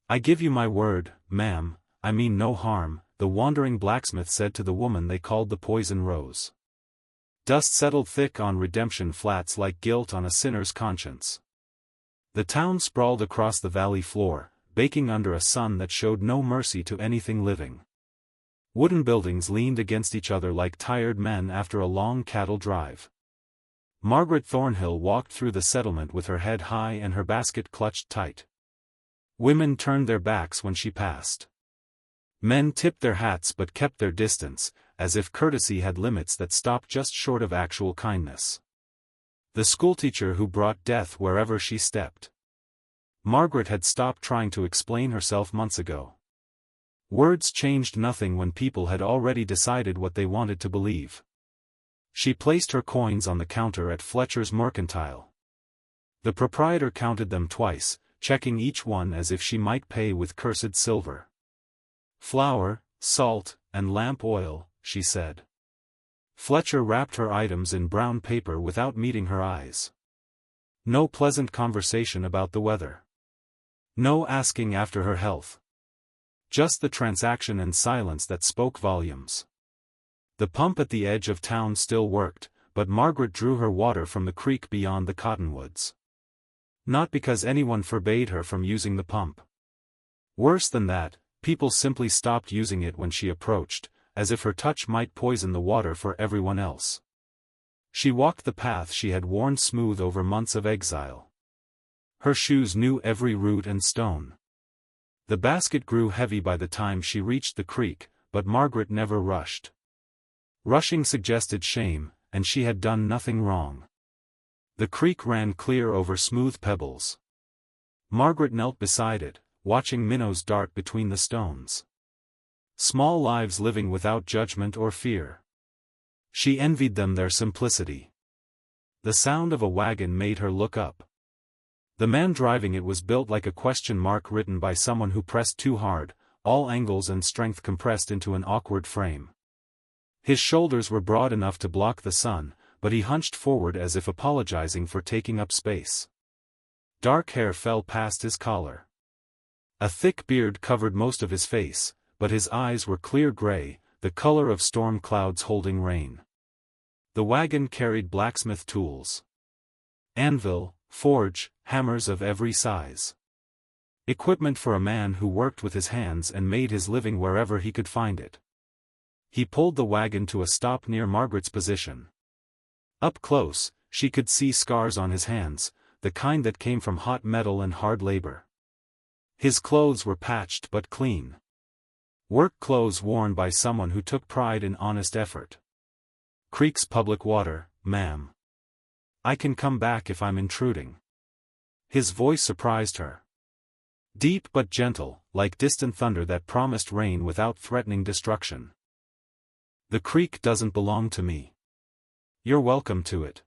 "I give you my word, ma'am, I mean no harm," the wandering blacksmith said to the woman they called the Poison Rose. Dust settled thick on Redemption Flats like guilt on a sinner's conscience. The town sprawled across the valley floor, baking under a sun that showed no mercy to anything living. Wooden buildings leaned against each other like tired men after a long cattle drive. Margaret Thornhill walked through the settlement with her head high and her basket clutched tight. Women turned their backs when she passed. Men tipped their hats but kept their distance, as if courtesy had limits that stopped just short of actual kindness. The schoolteacher who brought death wherever she stepped. Margaret had stopped trying to explain herself months ago. Words changed nothing when people had already decided what they wanted to believe. She placed her coins on the counter at Fletcher's Mercantile. The proprietor counted them twice, checking each one as if she might pay with cursed silver. "Flour, salt, and lamp oil," she said. Fletcher wrapped her items in brown paper without meeting her eyes. No pleasant conversation about the weather. No asking after her health. Just the transaction and silence that spoke volumes. The pump at the edge of town still worked, but Margaret drew her water from the creek beyond the cottonwoods. Not because anyone forbade her from using the pump. Worse than that, people simply stopped using it when she approached, as if her touch might poison the water for everyone else. She walked the path she had worn smooth over months of exile. Her shoes knew every root and stone. The basket grew heavy by the time she reached the creek, but Margaret never rushed. Rushing suggested shame, and she had done nothing wrong. The creek ran clear over smooth pebbles. Margaret knelt beside it, watching minnows dart between the stones. Small lives living without judgment or fear. She envied them their simplicity. The sound of a wagon made her look up. The man driving it was built like a question mark written by someone who pressed too hard, all angles and strength compressed into an awkward frame. His shoulders were broad enough to block the sun, but he hunched forward as if apologizing for taking up space. Dark hair fell past his collar. A thick beard covered most of his face, but his eyes were clear gray, the color of storm clouds holding rain. The wagon carried blacksmith tools. Anvil, forge, hammers of every size. Equipment for a man who worked with his hands and made his living wherever he could find it. He pulled the wagon to a stop near Margaret's position. Up close, she could see scars on his hands, the kind that came from hot metal and hard labor. His clothes were patched but clean. Work clothes worn by someone who took pride in honest effort. "Creek's public water, ma'am. I can come back if I'm intruding." His voice surprised her. Deep but gentle, like distant thunder that promised rain without threatening destruction. "The creek doesn't belong to me. You're welcome to it."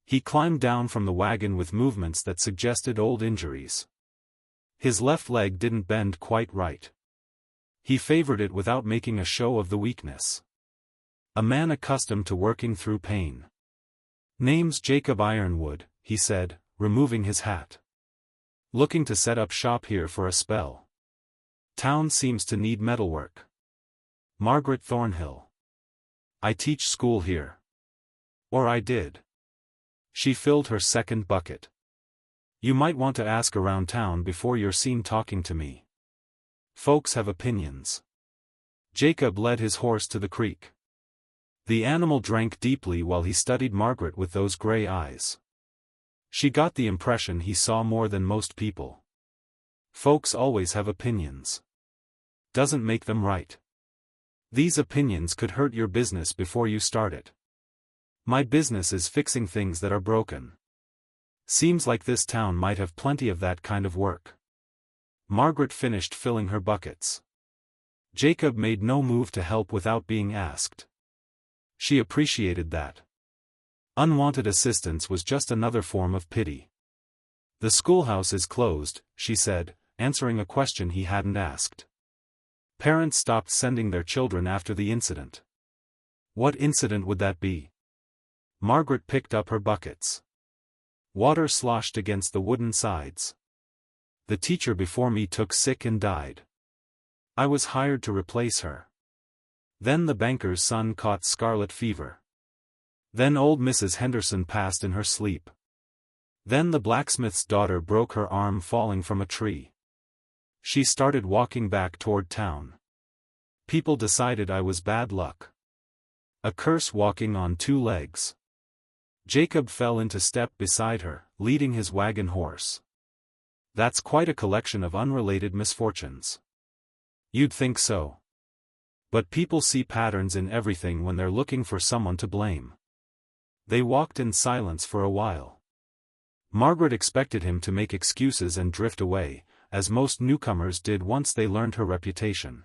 He climbed down from the wagon with movements that suggested old injuries. His left leg didn't bend quite right. He favored it without making a show of the weakness. A man accustomed to working through pain. "Name's Jacob Ironwood," he said, removing his hat. "Looking to set up shop here for a spell. Town seems to need metalwork." "Margaret Thornhill. I teach school here. Or I did." She filled her second bucket. "You might want to ask around town before you're seen talking to me. Folks have opinions." Jacob led his horse to the creek. The animal drank deeply while he studied Margaret with those gray eyes. She got the impression he saw more than most people. Folks always have opinions. Doesn't make them right. These opinions could hurt your business before you start it. My business is fixing things that are broken. Seems like this town might have plenty of that kind of work. Margaret finished filling her buckets. Jacob made no move to help without being asked. She appreciated that. Unwanted assistance was just another form of pity. "The schoolhouse is closed," she said, answering a question he hadn't asked. Parents stopped sending their children after the incident. What incident would that be? Margaret picked up her buckets. Water sloshed against the wooden sides. the teacher before me took sick and died. I was hired to replace her. Then the banker's son caught scarlet fever. Then old Mrs. Henderson passed in her sleep. Then the blacksmith's daughter broke her arm falling from a tree. She started walking back toward town. People decided I was bad luck. A curse walking on two legs. Jacob fell into step beside her, leading his wagon horse. That's quite a collection of unrelated misfortunes. You'd think so. But people see patterns in everything when they're looking for someone to blame. They walked in silence for a while. Margaret expected him to make excuses and drift away, as most newcomers did once they learned her reputation.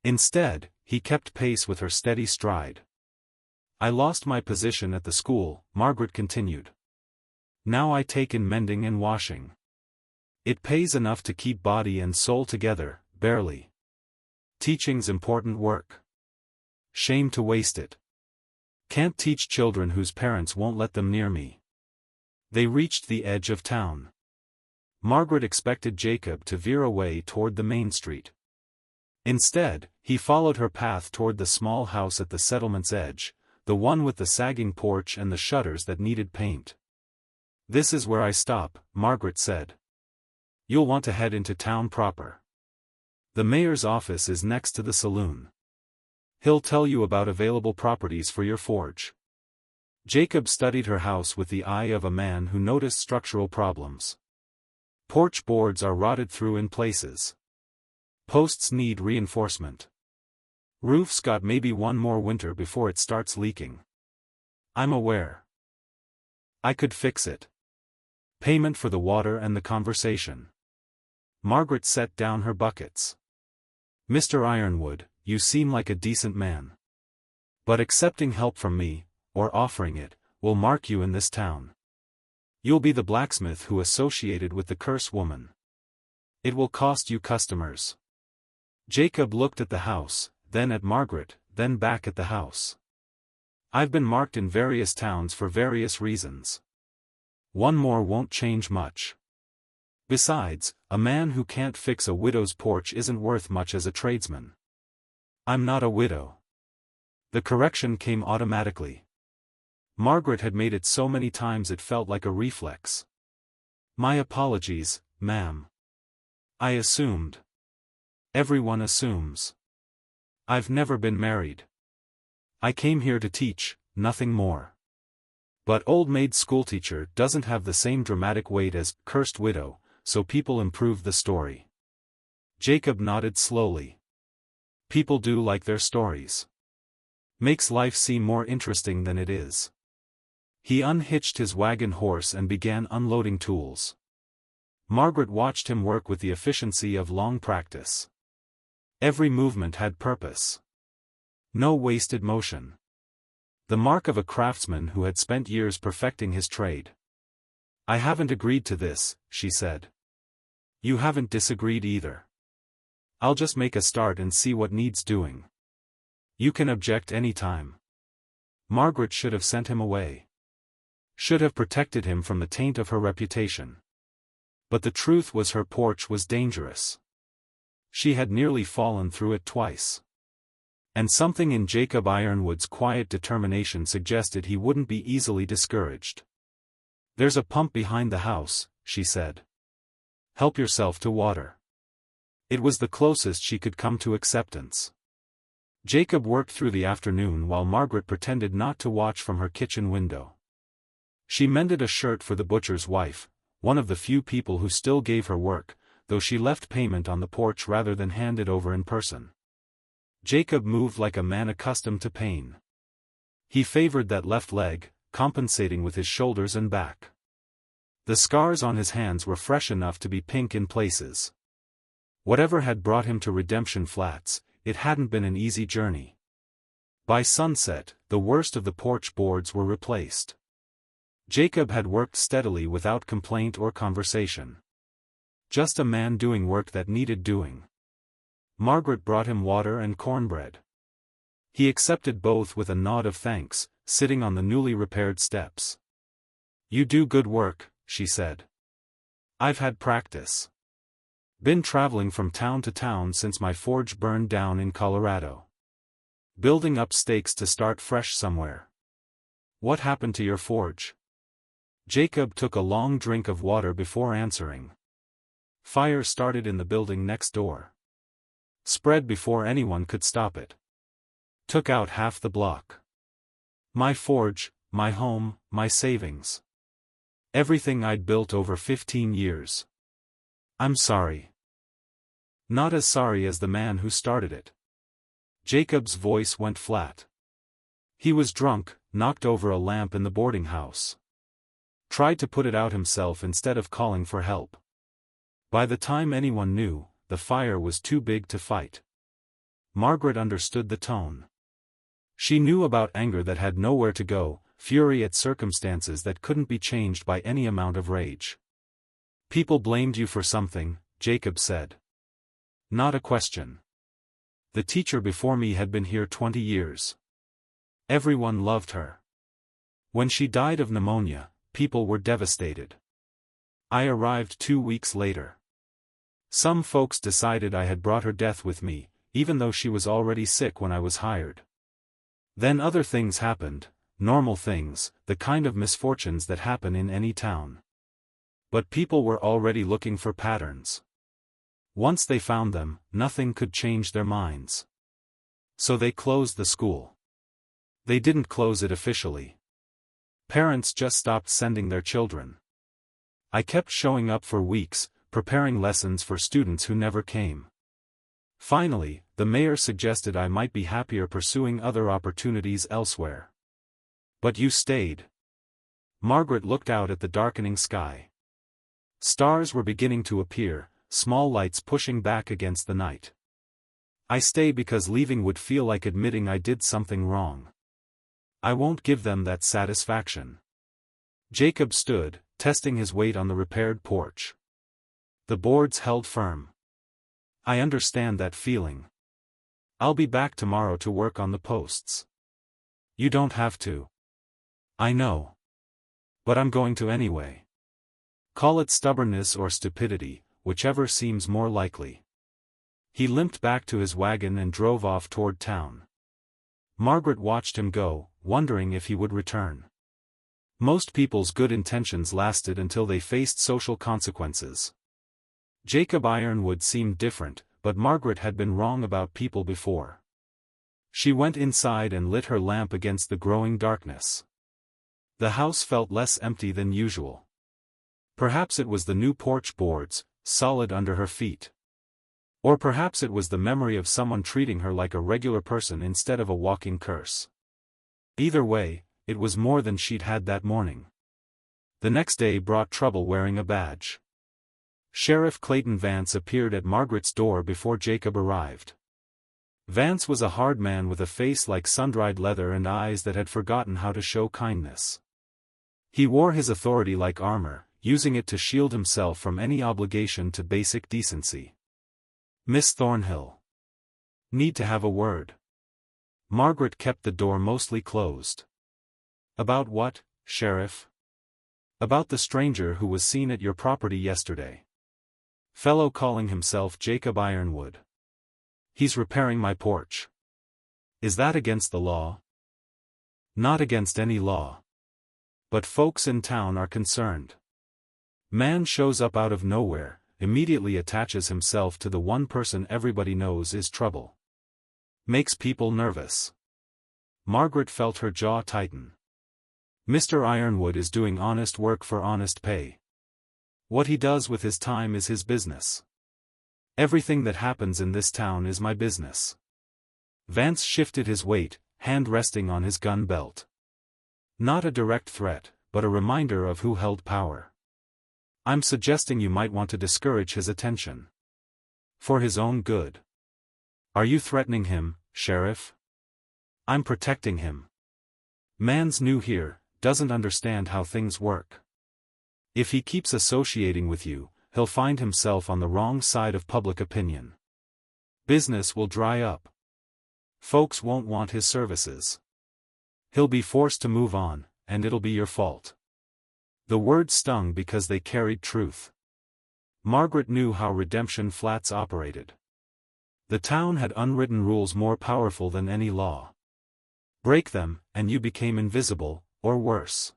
Instead, he kept pace with her steady stride. I lost my position at the school, Margaret continued. Now I take in mending and washing. It pays enough to keep body and soul together, barely. Teaching's important work. Shame to waste it. Can't teach children whose parents won't let them near me. They reached the edge of town. Margaret expected Jacob to veer away toward the main street. Instead, he followed her path toward the small house at the settlement's edge, the one with the sagging porch and the shutters that needed paint. This is where I stop, Margaret said. You'll want to head into town proper. The mayor's office is next to the saloon. He'll tell you about available properties for your forge. Jacob studied her house with the eye of a man who noticed structural problems. Porch boards are rotted through in places. Posts need reinforcement. Roof's got maybe one more winter before it starts leaking. I'm aware. I could fix it. Payment for the water and the conversation. Margaret set down her buckets. Mr. Ironwood, you seem like a decent man. But accepting help from me, or offering it, will mark you in this town. You'll be the blacksmith who associated with the curse woman. It will cost you customers. Jacob looked at the house, then at Margaret, then back at the house. I've been marked in various towns for various reasons. One more won't change much. Besides, a man who can't fix a widow's porch isn't worth much as a tradesman. I'm not a widow. The correction came automatically. Margaret had made it so many times it felt like a reflex. My apologies, ma'am. I assumed. Everyone assumes. I've never been married. I came here to teach, nothing more. But old maid schoolteacher doesn't have the same dramatic weight as cursed widow, so people improved the story. Jacob nodded slowly. People do like their stories. Makes life seem more interesting than it is. He unhitched his wagon horse and began unloading tools. Margaret watched him work with the efficiency of long practice. Every movement had purpose. No wasted motion. The mark of a craftsman who had spent years perfecting his trade. I haven't agreed to this, she said. You haven't disagreed either. I'll just make a start and see what needs doing. You can object any time. Margaret should have sent him away. Should have protected him from the taint of her reputation. But the truth was her porch was dangerous. She had nearly fallen through it twice. And something in Jacob Ironwood's quiet determination suggested he wouldn't be easily discouraged. There's a pump behind the house, she said. Help yourself to water. It was the closest she could come to acceptance. Jacob worked through the afternoon while Margaret pretended not to watch from her kitchen window. She mended a shirt for the butcher's wife, one of the few people who still gave her work, though she left payment on the porch rather than hand it over in person. Jacob moved like a man accustomed to pain. He favored that left leg, compensating with his shoulders and back. The scars on his hands were fresh enough to be pink in places. Whatever had brought him to Redemption Flats, it hadn't been an easy journey. By sunset, the worst of the porch boards were replaced. Jacob had worked steadily without complaint or conversation. Just a man doing work that needed doing. Margaret brought him water and cornbread. He accepted both with a nod of thanks, sitting on the newly repaired steps. You do good work, she said. I've had practice. Been traveling from town to town since my forge burned down in Colorado. Building up stakes to start fresh somewhere. What happened to your forge? Jacob took a long drink of water before answering. Fire started in the building next door. Spread before anyone could stop it. Took out half the block. My forge, my home, my savings. Everything I'd built over 15 years. I'm sorry. Not as sorry as the man who started it. Jacob's voice went flat. He was drunk, knocked over a lamp in the boarding house. Tried to put it out himself instead of calling for help. By the time anyone knew, the fire was too big to fight. Margaret understood the tone. She knew about anger that had nowhere to go, fury at circumstances that couldn't be changed by any amount of rage. People blamed you for something, Jacob said. Not a question. The teacher before me had been here 20 years. Everyone loved her. When she died of pneumonia, people were devastated. I arrived 2 weeks later. Some folks decided I had brought her death with me, even though she was already sick when I was hired. Then other things happened, normal things, the kind of misfortunes that happen in any town. But people were already looking for patterns. Once they found them, nothing could change their minds. So they closed the school. They didn't close it officially. Parents just stopped sending their children. I kept showing up for weeks, preparing lessons for students who never came. Finally, the mayor suggested I might be happier pursuing other opportunities elsewhere. But you stayed. Margaret looked out at the darkening sky. Stars were beginning to appear, small lights pushing back against the night. I stay because leaving would feel like admitting I did something wrong. I won't give them that satisfaction. Jacob stood, testing his weight on the repaired porch. The boards held firm. I understand that feeling. I'll be back tomorrow to work on the posts. You don't have to. I know. But I'm going to anyway. Call it stubbornness or stupidity, whichever seems more likely. He limped back to his wagon and drove off toward town. Margaret watched him go, wondering if he would return. Most people's good intentions lasted until they faced social consequences. Jacob Ironwood seemed different, but Margaret had been wrong about people before. She went inside and lit her lamp against the growing darkness. The house felt less empty than usual. Perhaps it was the new porch boards, solid under her feet. Or perhaps it was the memory of someone treating her like a regular person instead of a walking curse. Either way, it was more than she'd had that morning. The next day brought trouble wearing a badge. Sheriff Clayton Vance appeared at Margaret's door before Jacob arrived. Vance was a hard man with a face like sun-dried leather and eyes that had forgotten how to show kindness. He wore his authority like armor, using it to shield himself from any obligation to basic decency. Miss Thornhill. Need to have a word. Margaret kept the door mostly closed. About what, Sheriff? About the stranger who was seen at your property yesterday. Fellow calling himself Jacob Ironwood. He's repairing my porch. Is that against the law? Not against any law. But folks in town are concerned. Man shows up out of nowhere, immediately attaches himself to the one person everybody knows is trouble. Makes people nervous. Margaret felt her jaw tighten. Mr. Ironwood is doing honest work for honest pay. What he does with his time is his business. Everything that happens in this town is my business. Vance shifted his weight, hand resting on his gun belt. Not a direct threat, but a reminder of who held power. I'm suggesting you might want to discourage his attention. For his own good. Are you threatening him, Sheriff? I'm protecting him. Man's new here, doesn't understand how things work. If he keeps associating with you, he'll find himself on the wrong side of public opinion. Business will dry up. Folks won't want his services. He'll be forced to move on, and it'll be your fault. The words stung because they carried truth. Margaret knew how redemption flats operated. The town had unwritten rules more powerful than any law. Break them, and you became invisible, or worse.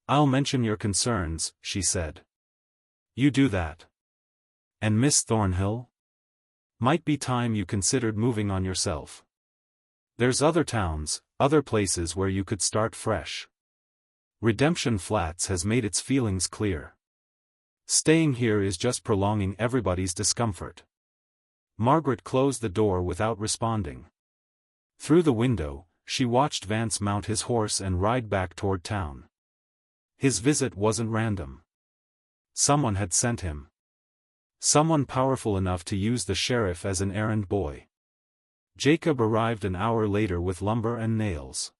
I'll mention your concerns, she said. You do that. And Miss Thornhill? Might be time you considered moving on yourself. There's other towns, other places where you could start fresh. Redemption Flats has made its feelings clear. Staying here is just prolonging everybody's discomfort. Margaret closed the door without responding. Through the window, she watched Vance mount his horse and ride back toward town. His visit wasn't random. Someone had sent him. Someone powerful enough to use the sheriff as an errand boy. Jacob arrived an hour later with lumber and nails.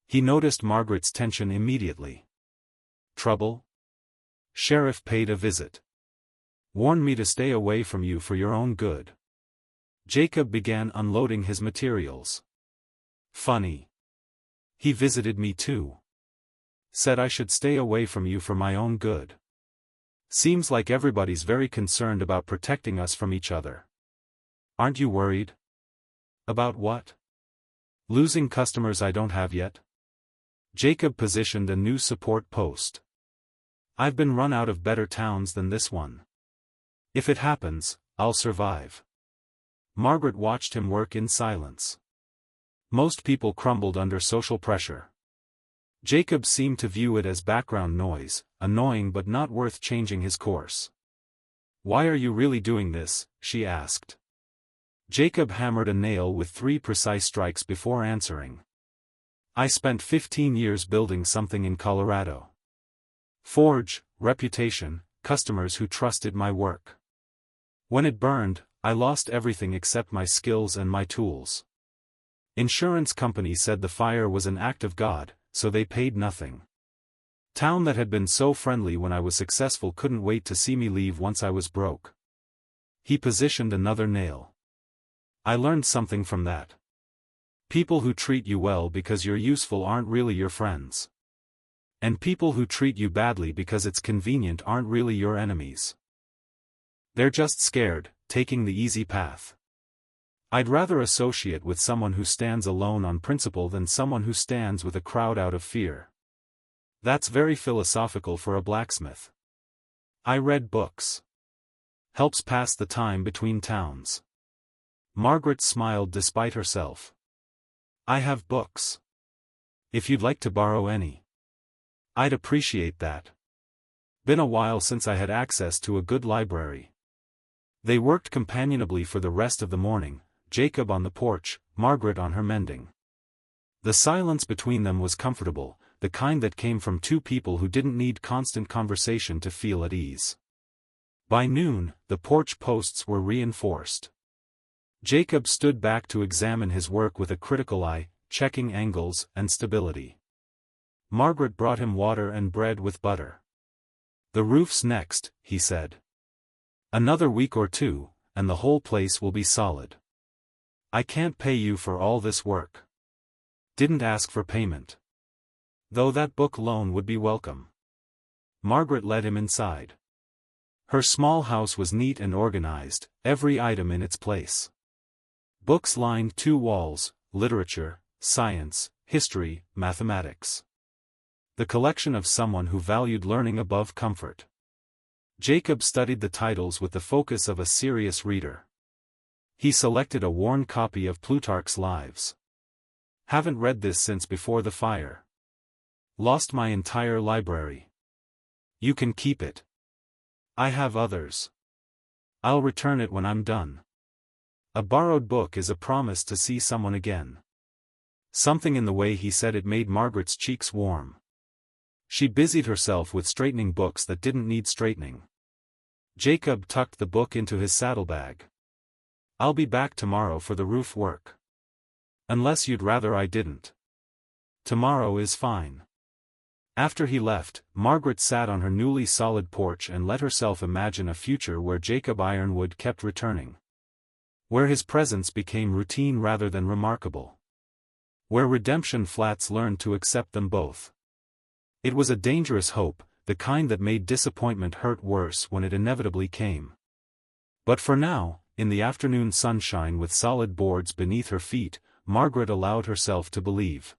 He noticed Margaret's tension immediately. Trouble? Sheriff paid a visit. Warned me to stay away from you for your own good. Jacob began unloading his materials. Funny. He visited me too. Said I should stay away from you for my own good. Seems like everybody's very concerned about protecting us from each other. Aren't you worried? About what? Losing customers I don't have yet? Jacob positioned a new support post. I've been run out of better towns than this one. If it happens, I'll survive. Margaret watched him work in silence. Most people crumbled under social pressure. Jacob seemed to view it as background noise, annoying but not worth changing his course. Why are you really doing this? She asked. Jacob hammered a nail with 3 precise strikes before answering. I spent 15 years building something in Colorado. Forge, reputation, customers who trusted my work. When it burned, I lost everything except my skills and my tools. Insurance company said the fire was an act of God, so they paid nothing. Town that had been so friendly when I was successful couldn't wait to see me leave once I was broke. He positioned another nail. I learned something from that. People who treat you well because you're useful aren't really your friends. And people who treat you badly because it's convenient aren't really your enemies. They're just scared, taking the easy path. I'd rather associate with someone who stands alone on principle than someone who stands with a crowd out of fear. That's very philosophical for a blacksmith. I read books. Helps pass the time between towns. Margaret smiled despite herself. I have books. If you'd like to borrow any. I'd appreciate that. Been a while since I had access to a good library. They worked companionably for the rest of the morning, Jacob on the porch, Margaret on her mending. The silence between them was comfortable, the kind that came from two people who didn't need constant conversation to feel at ease. By noon, the porch posts were reinforced. Jacob stood back to examine his work with a critical eye, checking angles and stability. Margaret brought him water and bread with butter. The roof's next, he said. Another week or two, and the whole place will be solid. I can't pay you for all this work. Didn't ask for payment. Though that book loan would be welcome. Margaret led him inside. Her small house was neat and organized, every item in its place. Books lined 2 walls, literature, science, history, mathematics. The collection of someone who valued learning above comfort. Jacob studied the titles with the focus of a serious reader. He selected a worn copy of Plutarch's Lives. Haven't read this since before the fire. Lost my entire library. You can keep it. I have others. I'll return it when I'm done. A borrowed book is a promise to see someone again. Something in the way he said it made Margaret's cheeks warm. She busied herself with straightening books that didn't need straightening. Jacob tucked the book into his saddlebag. I'll be back tomorrow for the roof work. Unless you'd rather I didn't. Tomorrow is fine. After he left, Margaret sat on her newly solid porch and let herself imagine a future where Jacob Ironwood kept returning. Where his presence became routine rather than remarkable. Where Redemption Flats learned to accept them both. It was a dangerous hope, the kind that made disappointment hurt worse when it inevitably came. But for now, in the afternoon sunshine with solid boards beneath her feet, Margaret allowed herself to believe.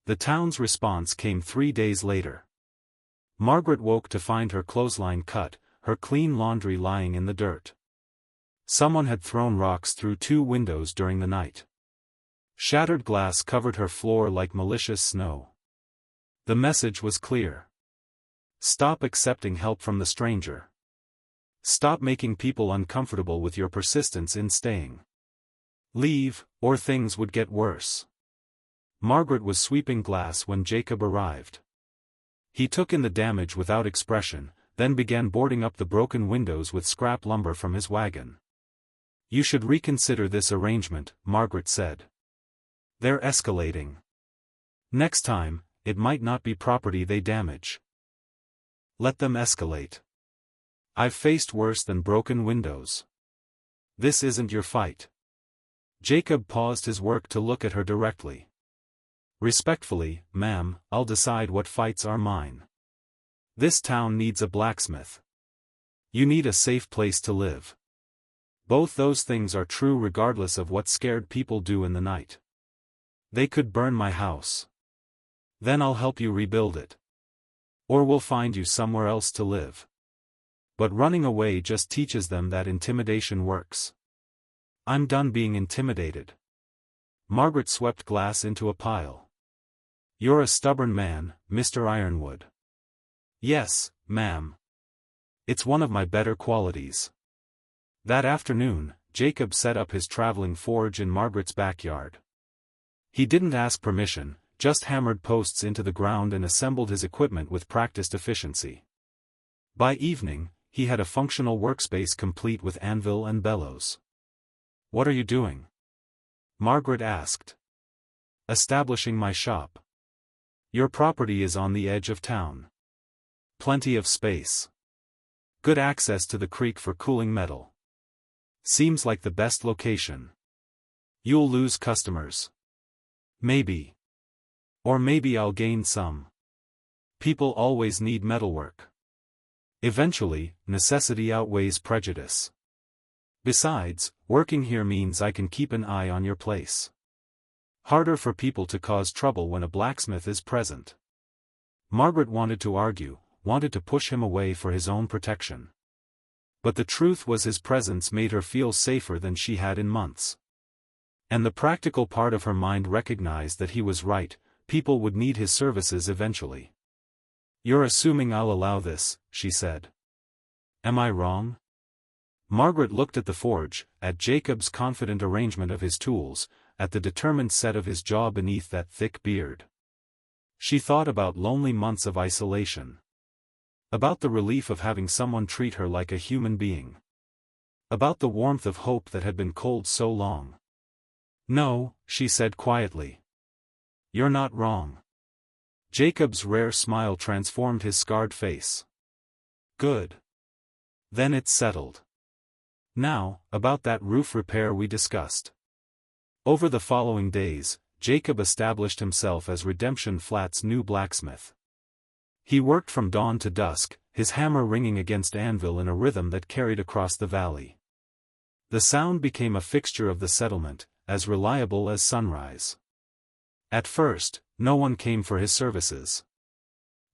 The town's response came 3 days later. Margaret woke to find her clothesline cut, her clean laundry lying in the dirt. Someone had thrown rocks through 2 windows during the night. Shattered glass covered her floor like malicious snow. The message was clear. Stop accepting help from the stranger. Stop making people uncomfortable with your persistence in staying. Leave, or things would get worse. Margaret was sweeping glass when Jacob arrived. He took in the damage without expression, then began boarding up the broken windows with scrap lumber from his wagon. You should reconsider this arrangement, Margaret said. They're escalating. Next time, it might not be property they damage. Let them escalate. I've faced worse than broken windows. This isn't your fight. Jacob paused his work to look at her directly. Respectfully, ma'am, I'll decide what fights are mine. This town needs a blacksmith. You need a safe place to live. Both those things are true regardless of what scared people do in the night. They could burn my house. Then I'll help you rebuild it. Or we'll find you somewhere else to live. But running away just teaches them that intimidation works. I'm done being intimidated. Margaret swept glass into a pile. You're a stubborn man, Mr. Ironwood. Yes, ma'am. It's one of my better qualities. That afternoon, Jacob set up his traveling forge in Margaret's backyard. He didn't ask permission, just hammered posts into the ground and assembled his equipment with practiced efficiency. By evening, he had a functional workspace complete with anvil and bellows. What are you doing? Margaret asked. Establishing my shop. Your property is on the edge of town. Plenty of space. Good access to the creek for cooling metal. Seems like the best location. You'll lose customers. Maybe. Or maybe I'll gain some. People always need metalwork. Eventually, necessity outweighs prejudice. Besides, working here means I can keep an eye on your place. Harder for people to cause trouble when a blacksmith is present. Margaret wanted to argue, wanted to push him away for his own protection. But the truth was his presence made her feel safer than she had in months. And the practical part of her mind recognized that he was right, people would need his services eventually. You're assuming I'll allow this, she said. Am I wrong? Margaret looked at the forge, at Jacob's confident arrangement of his tools, at the determined set of his jaw beneath that thick beard. She thought about lonely months of isolation. About the relief of having someone treat her like a human being. About the warmth of hope that had been cold so long. No, she said quietly. You're not wrong. Jacob's rare smile transformed his scarred face. Good. Then it's settled. Now, about that roof repair we discussed. Over the following days, Jacob established himself as Redemption Flat's new blacksmith. He worked from dawn to dusk, his hammer ringing against anvil in a rhythm that carried across the valley. The sound became a fixture of the settlement, as reliable as sunrise. At first, no one came for his services.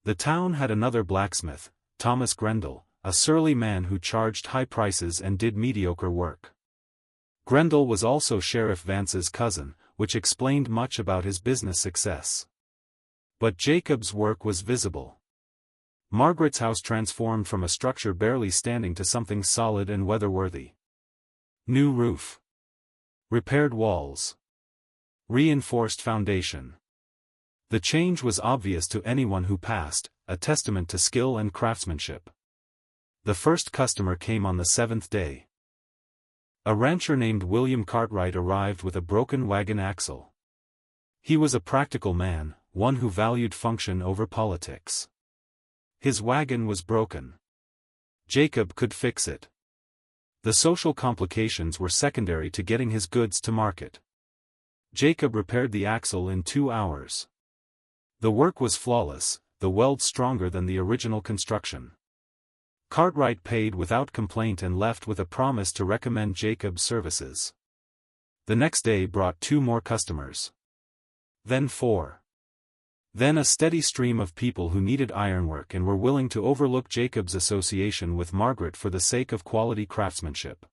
The town had another blacksmith, Thomas Grendel, a surly man who charged high prices and did mediocre work. Grendel was also Sheriff Vance's cousin, which explained much about his business success. But Jacob's work was visible. Margaret's house transformed from a structure barely standing to something solid and weatherworthy. New roof. Repaired walls. Reinforced foundation. The change was obvious to anyone who passed, a testament to skill and craftsmanship. The first customer came on the 7th day. A rancher named William Cartwright arrived with a broken wagon axle. He was a practical man, one who valued function over politics. His wagon was broken. Jacob could fix it. The social complications were secondary to getting his goods to market. Jacob repaired the axle in 2 hours. The work was flawless, the weld stronger than the original construction. Cartwright paid without complaint and left with a promise to recommend Jacob's services. The next day brought 2 more customers. Then 4. Then a steady stream of people who needed ironwork and were willing to overlook Jacob's association with Margaret for the sake of quality craftsmanship.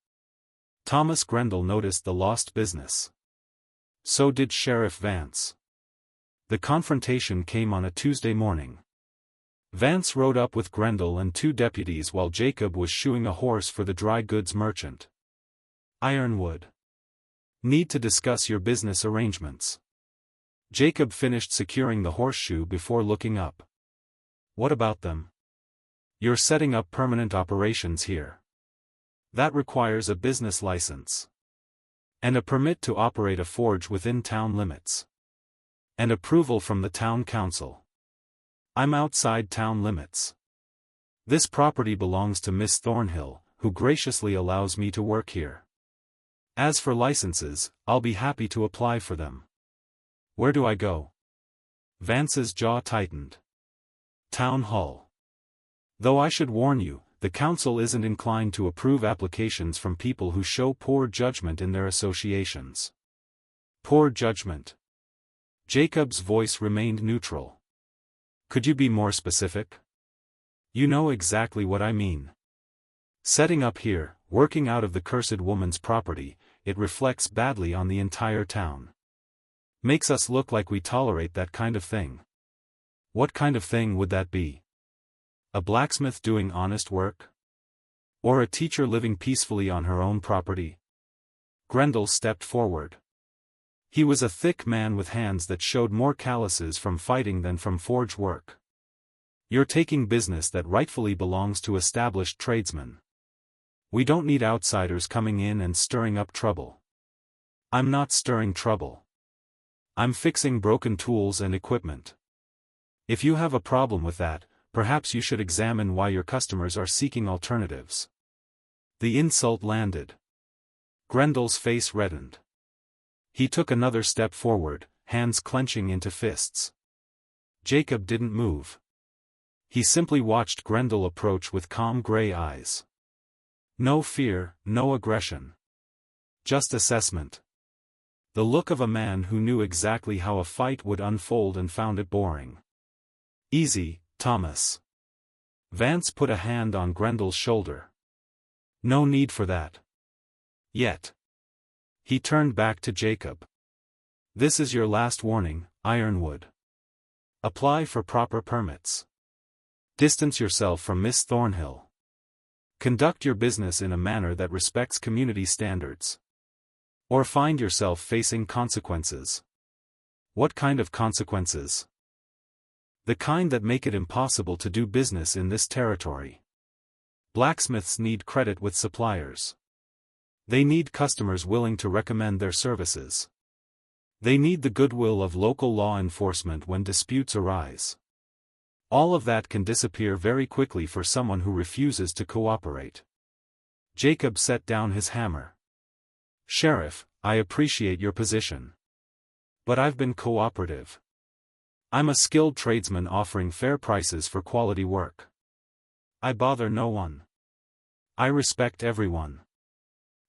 Thomas Grendel noticed the lost business. So did Sheriff Vance. The confrontation came on a Tuesday morning. Vance rode up with Grendel and 2 deputies while Jacob was shoeing a horse for the dry goods merchant. Ironwood. Need to discuss your business arrangements. Jacob finished securing the horseshoe before looking up. What about them? You're setting up permanent operations here. That requires a business license. And a permit to operate a forge within town limits. And approval from the town council. I'm outside town limits. This property belongs to Miss Thornhill, who graciously allows me to work here. As for licenses, I'll be happy to apply for them. Where do I go? Vance's jaw tightened. Town Hall. Though I should warn you, the council isn't inclined to approve applications from people who show poor judgment in their associations. Poor judgment. Jacob's voice remained neutral. Could you be more specific? You know exactly what I mean. Setting up here, working out of the cursed woman's property, it reflects badly on the entire town. Makes us look like we tolerate that kind of thing. What kind of thing would that be? A blacksmith doing honest work? Or a teacher living peacefully on her own property? Grendel stepped forward. He was a thick man with hands that showed more calluses from fighting than from forge work. You're taking business that rightfully belongs to established tradesmen. We don't need outsiders coming in and stirring up trouble. I'm not stirring trouble. I'm fixing broken tools and equipment. If you have a problem with that, perhaps you should examine why your customers are seeking alternatives. The insult landed. Grendel's face reddened. He took another step forward, hands clenching into fists. Jacob didn't move. He simply watched Grendel approach with calm gray eyes. No fear, no aggression. Just assessment. The look of a man who knew exactly how a fight would unfold and found it boring. Easy, Thomas. Vance put a hand on Grendel's shoulder. No need for that. Yet. He turned back to Jacob. This is your last warning, Ironwood. Apply for proper permits. Distance yourself from Miss Thornhill. Conduct your business in a manner that respects community standards. Or find yourself facing consequences. What kind of consequences? The kind that make it impossible to do business in this territory. Blacksmiths need credit with suppliers. They need customers willing to recommend their services. They need the goodwill of local law enforcement when disputes arise. All of that can disappear very quickly for someone who refuses to cooperate. Jacob set down his hammer. Sheriff, I appreciate your position. But I've been cooperative. I'm a skilled tradesman offering fair prices for quality work. I bother no one. I respect everyone.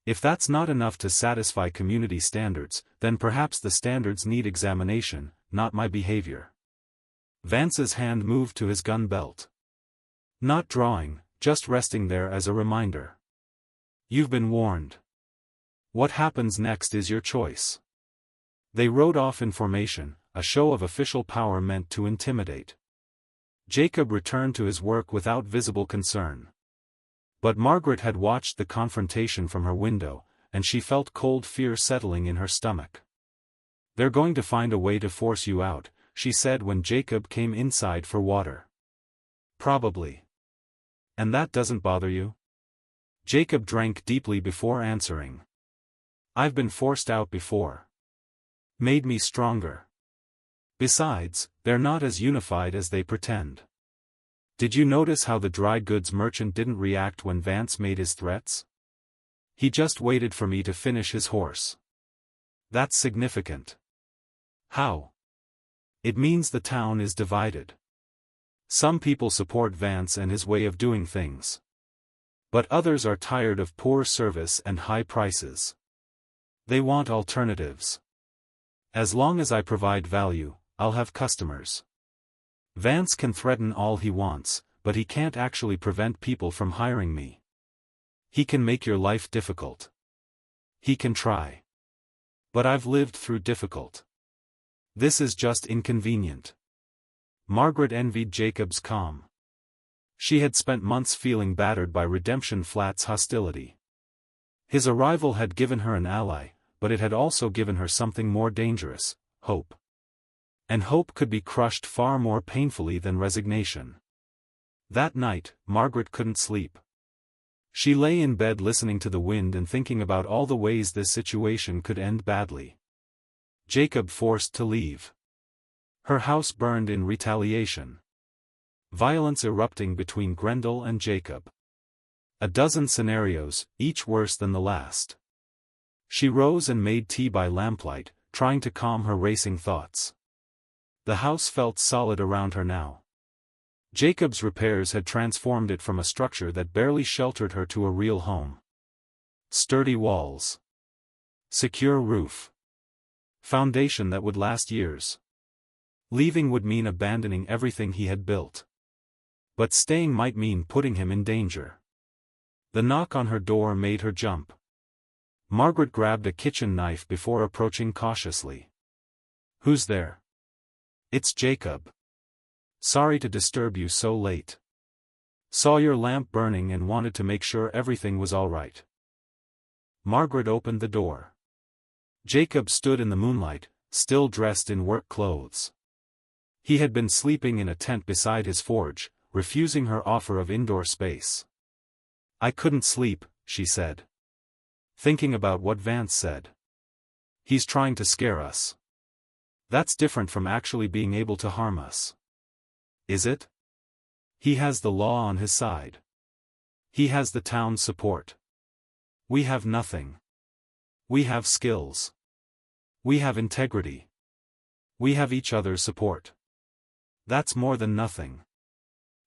If that's not enough to satisfy community standards, then perhaps the standards need examination, not my behavior. Vance's hand moved to his gun belt. Not drawing, just resting there as a reminder. You've been warned. What happens next is your choice. They rode off in formation, a show of official power meant to intimidate. Jacob returned to his work without visible concern. But Margaret had watched the confrontation from her window, and she felt cold fear settling in her stomach. They're going to find a way to force you out, she said when Jacob came inside for water. Probably. And that doesn't bother you? Jacob drank deeply before answering. I've been forced out before. Made me stronger. Besides, they're not as unified as they pretend. Did you notice how the dry goods merchant didn't react when Vance made his threats? He just waited for me to finish his horse. That's significant. How? It means the town is divided. Some people support Vance and his way of doing things. But others are tired of poor service and high prices. They want alternatives. As long as I provide value, I'll have customers. Vance can threaten all he wants, but he can't actually prevent people from hiring me. He can make your life difficult. He can try. But I've lived through difficult. This is just inconvenient. Margaret envied Jacob's calm. She had spent months feeling battered by Redemption Flat's hostility. His arrival had given her an ally, but it had also given her something more dangerous: hope. And hope could be crushed far more painfully than resignation. That night, Margaret couldn't sleep. She lay in bed listening to the wind and thinking about all the ways this situation could end badly. Jacob forced to leave. Her house burned in retaliation. Violence erupting between Grendel and Jacob. A dozen scenarios, each worse than the last. She rose and made tea by lamplight, trying to calm her racing thoughts. The house felt solid around her now. Jacob's repairs had transformed it from a structure that barely sheltered her to a real home. Sturdy walls. Secure roof. Foundation that would last years. Leaving would mean abandoning everything he had built. But staying might mean putting him in danger. The knock on her door made her jump. Margaret grabbed a kitchen knife before approaching cautiously. "Who's there?" "It's Jacob. Sorry to disturb you so late. Saw your lamp burning and wanted to make sure everything was all right." Margaret opened the door. Jacob stood in the moonlight, still dressed in work clothes. He had been sleeping in a tent beside his forge, refusing her offer of indoor space. "I couldn't sleep," she said. "Thinking about what Vance said. He's trying to scare us. That's different from actually being able to harm us." "Is it?" "He has the law on his side. He has the town's support. We have nothing. We have skills. We have integrity. We have each other's support. That's more than nothing."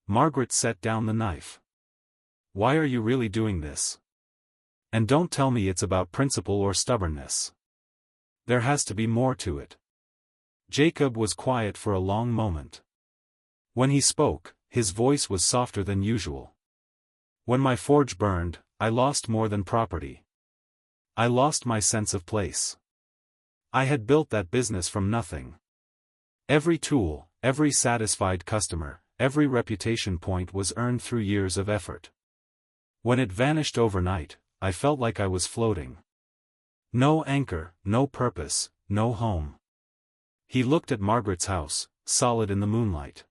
Margaret set down the knife. "Why are you really doing this? And don't tell me it's about principle or stubbornness. There has to be more to it." Jacob was quiet for a long moment. When he spoke, his voice was softer than usual. "When my forge burned, I lost more than property. I lost my sense of place. I had built that business from nothing. Every tool, every satisfied customer, every reputation point was earned through years of effort. When it vanished overnight, I felt like I was floating. No anchor, no purpose, no home." He looked at Margaret's house, solid in the moonlight.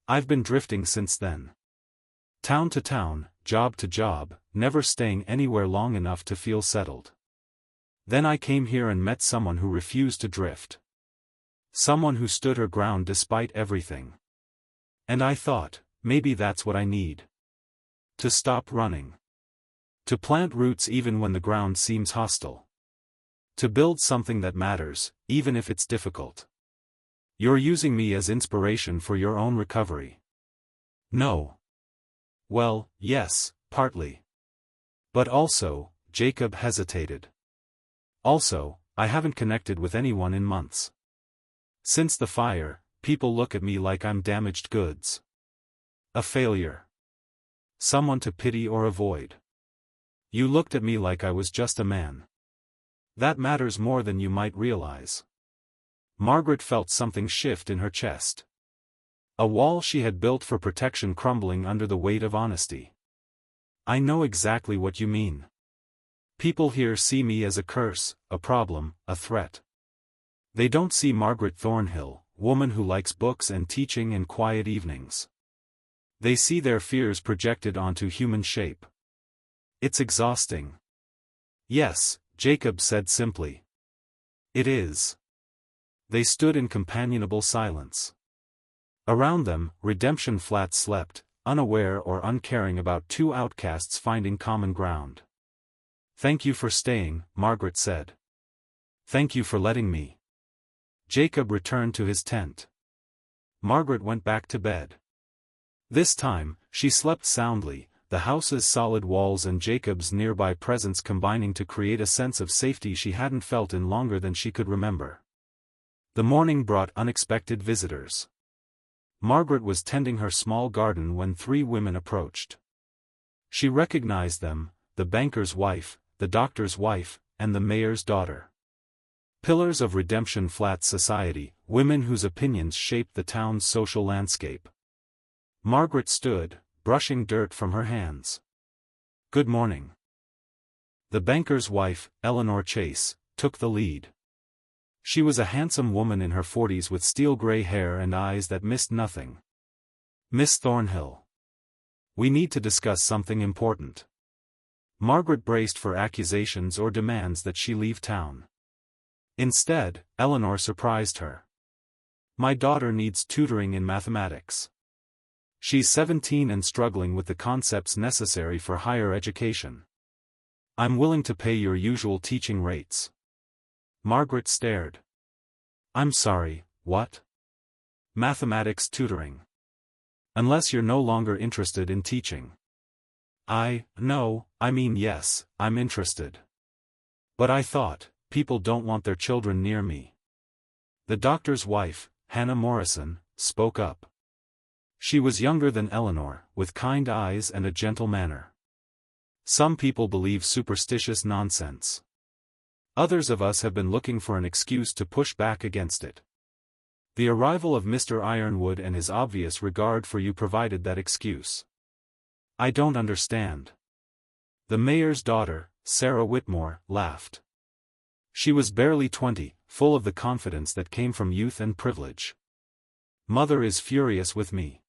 "I've been drifting since then. Town to town, job to job, never staying anywhere long enough to feel settled. Then I came here and met someone who refused to drift. Someone who stood her ground despite everything. And I thought, maybe that's what I need. To stop running. To plant roots even when the ground seems hostile. To build something that matters, even if it's difficult." "You're using me as inspiration for your own recovery." "No." "Well, yes, partly. But also," Jacob hesitated. "Also, I haven't connected with anyone in months. Since the fire, people look at me like I'm damaged goods. A failure. Someone to pity or avoid. You looked at me like I was just a man. That matters more than you might realize." Margaret felt something shift in her chest. A wall she had built for protection crumbling under the weight of honesty. "I know exactly what you mean. People here see me as a curse, a problem, a threat. They don't see Margaret Thornhill, woman who likes books and teaching and quiet evenings. They see their fears projected onto human shape. It's exhausting." "Yes," Jacob said simply. "It is." They stood in companionable silence. Around them, Redemption Flat slept, unaware or uncaring about two outcasts finding common ground. "Thank you for staying," Margaret said. "Thank you for letting me." Jacob returned to his tent. Margaret went back to bed. This time, she slept soundly, the house's solid walls and Jacob's nearby presence combining to create a sense of safety she hadn't felt in longer than she could remember. The morning brought unexpected visitors. Margaret was tending her small garden when 3 women approached. She recognized them, the banker's wife, the doctor's wife, and the mayor's daughter. Pillars of Redemption Flats society, women whose opinions shaped the town's social landscape. Margaret stood, brushing dirt from her hands. "Good morning." The banker's wife, Eleanor Chase, took the lead. She was a handsome woman in her 40s with steel-gray hair and eyes that missed nothing. "Miss Thornhill. We need to discuss something important." Margaret braced for accusations or demands that she leave town. Instead, Eleanor surprised her. "My daughter needs tutoring in mathematics. She's 17 and struggling with the concepts necessary for higher education. I'm willing to pay your usual teaching rates." Margaret stared. "I'm sorry, what? Mathematics tutoring? Unless you're no longer interested in teaching." No, I mean yes, I'm interested. But I thought, people don't want their children near me." The doctor's wife, Hannah Morrison, spoke up. She was younger than Eleanor, with kind eyes and a gentle manner. "Some people believe superstitious nonsense. Others of us have been looking for an excuse to push back against it. The arrival of Mr. Ironwood and his obvious regard for you provided that excuse." "I don't understand." The mayor's daughter, Sarah Whitmore, laughed. She was barely 20, full of the confidence that came from youth and privilege. "Mother is furious with me.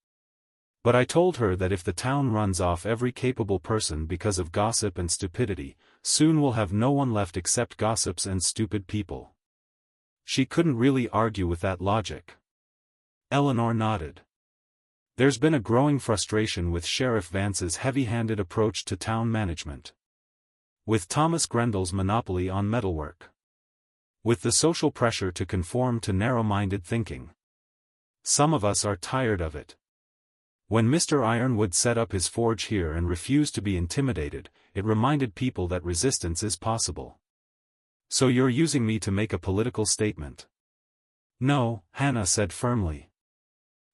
But I told her that if the town runs off every capable person because of gossip and stupidity, soon we'll have no one left except gossips and stupid people." She couldn't really argue with that logic. Eleanor nodded. "There's been a growing frustration with Sheriff Vance's heavy-handed approach to town management. With Thomas Grendel's monopoly on metalwork. With the social pressure to conform to narrow-minded thinking. Some of us are tired of it. When Mr. Ironwood set up his forge here and refused to be intimidated, it reminded people that resistance is possible." "So you're using me to make a political statement?" "No," Hannah said firmly.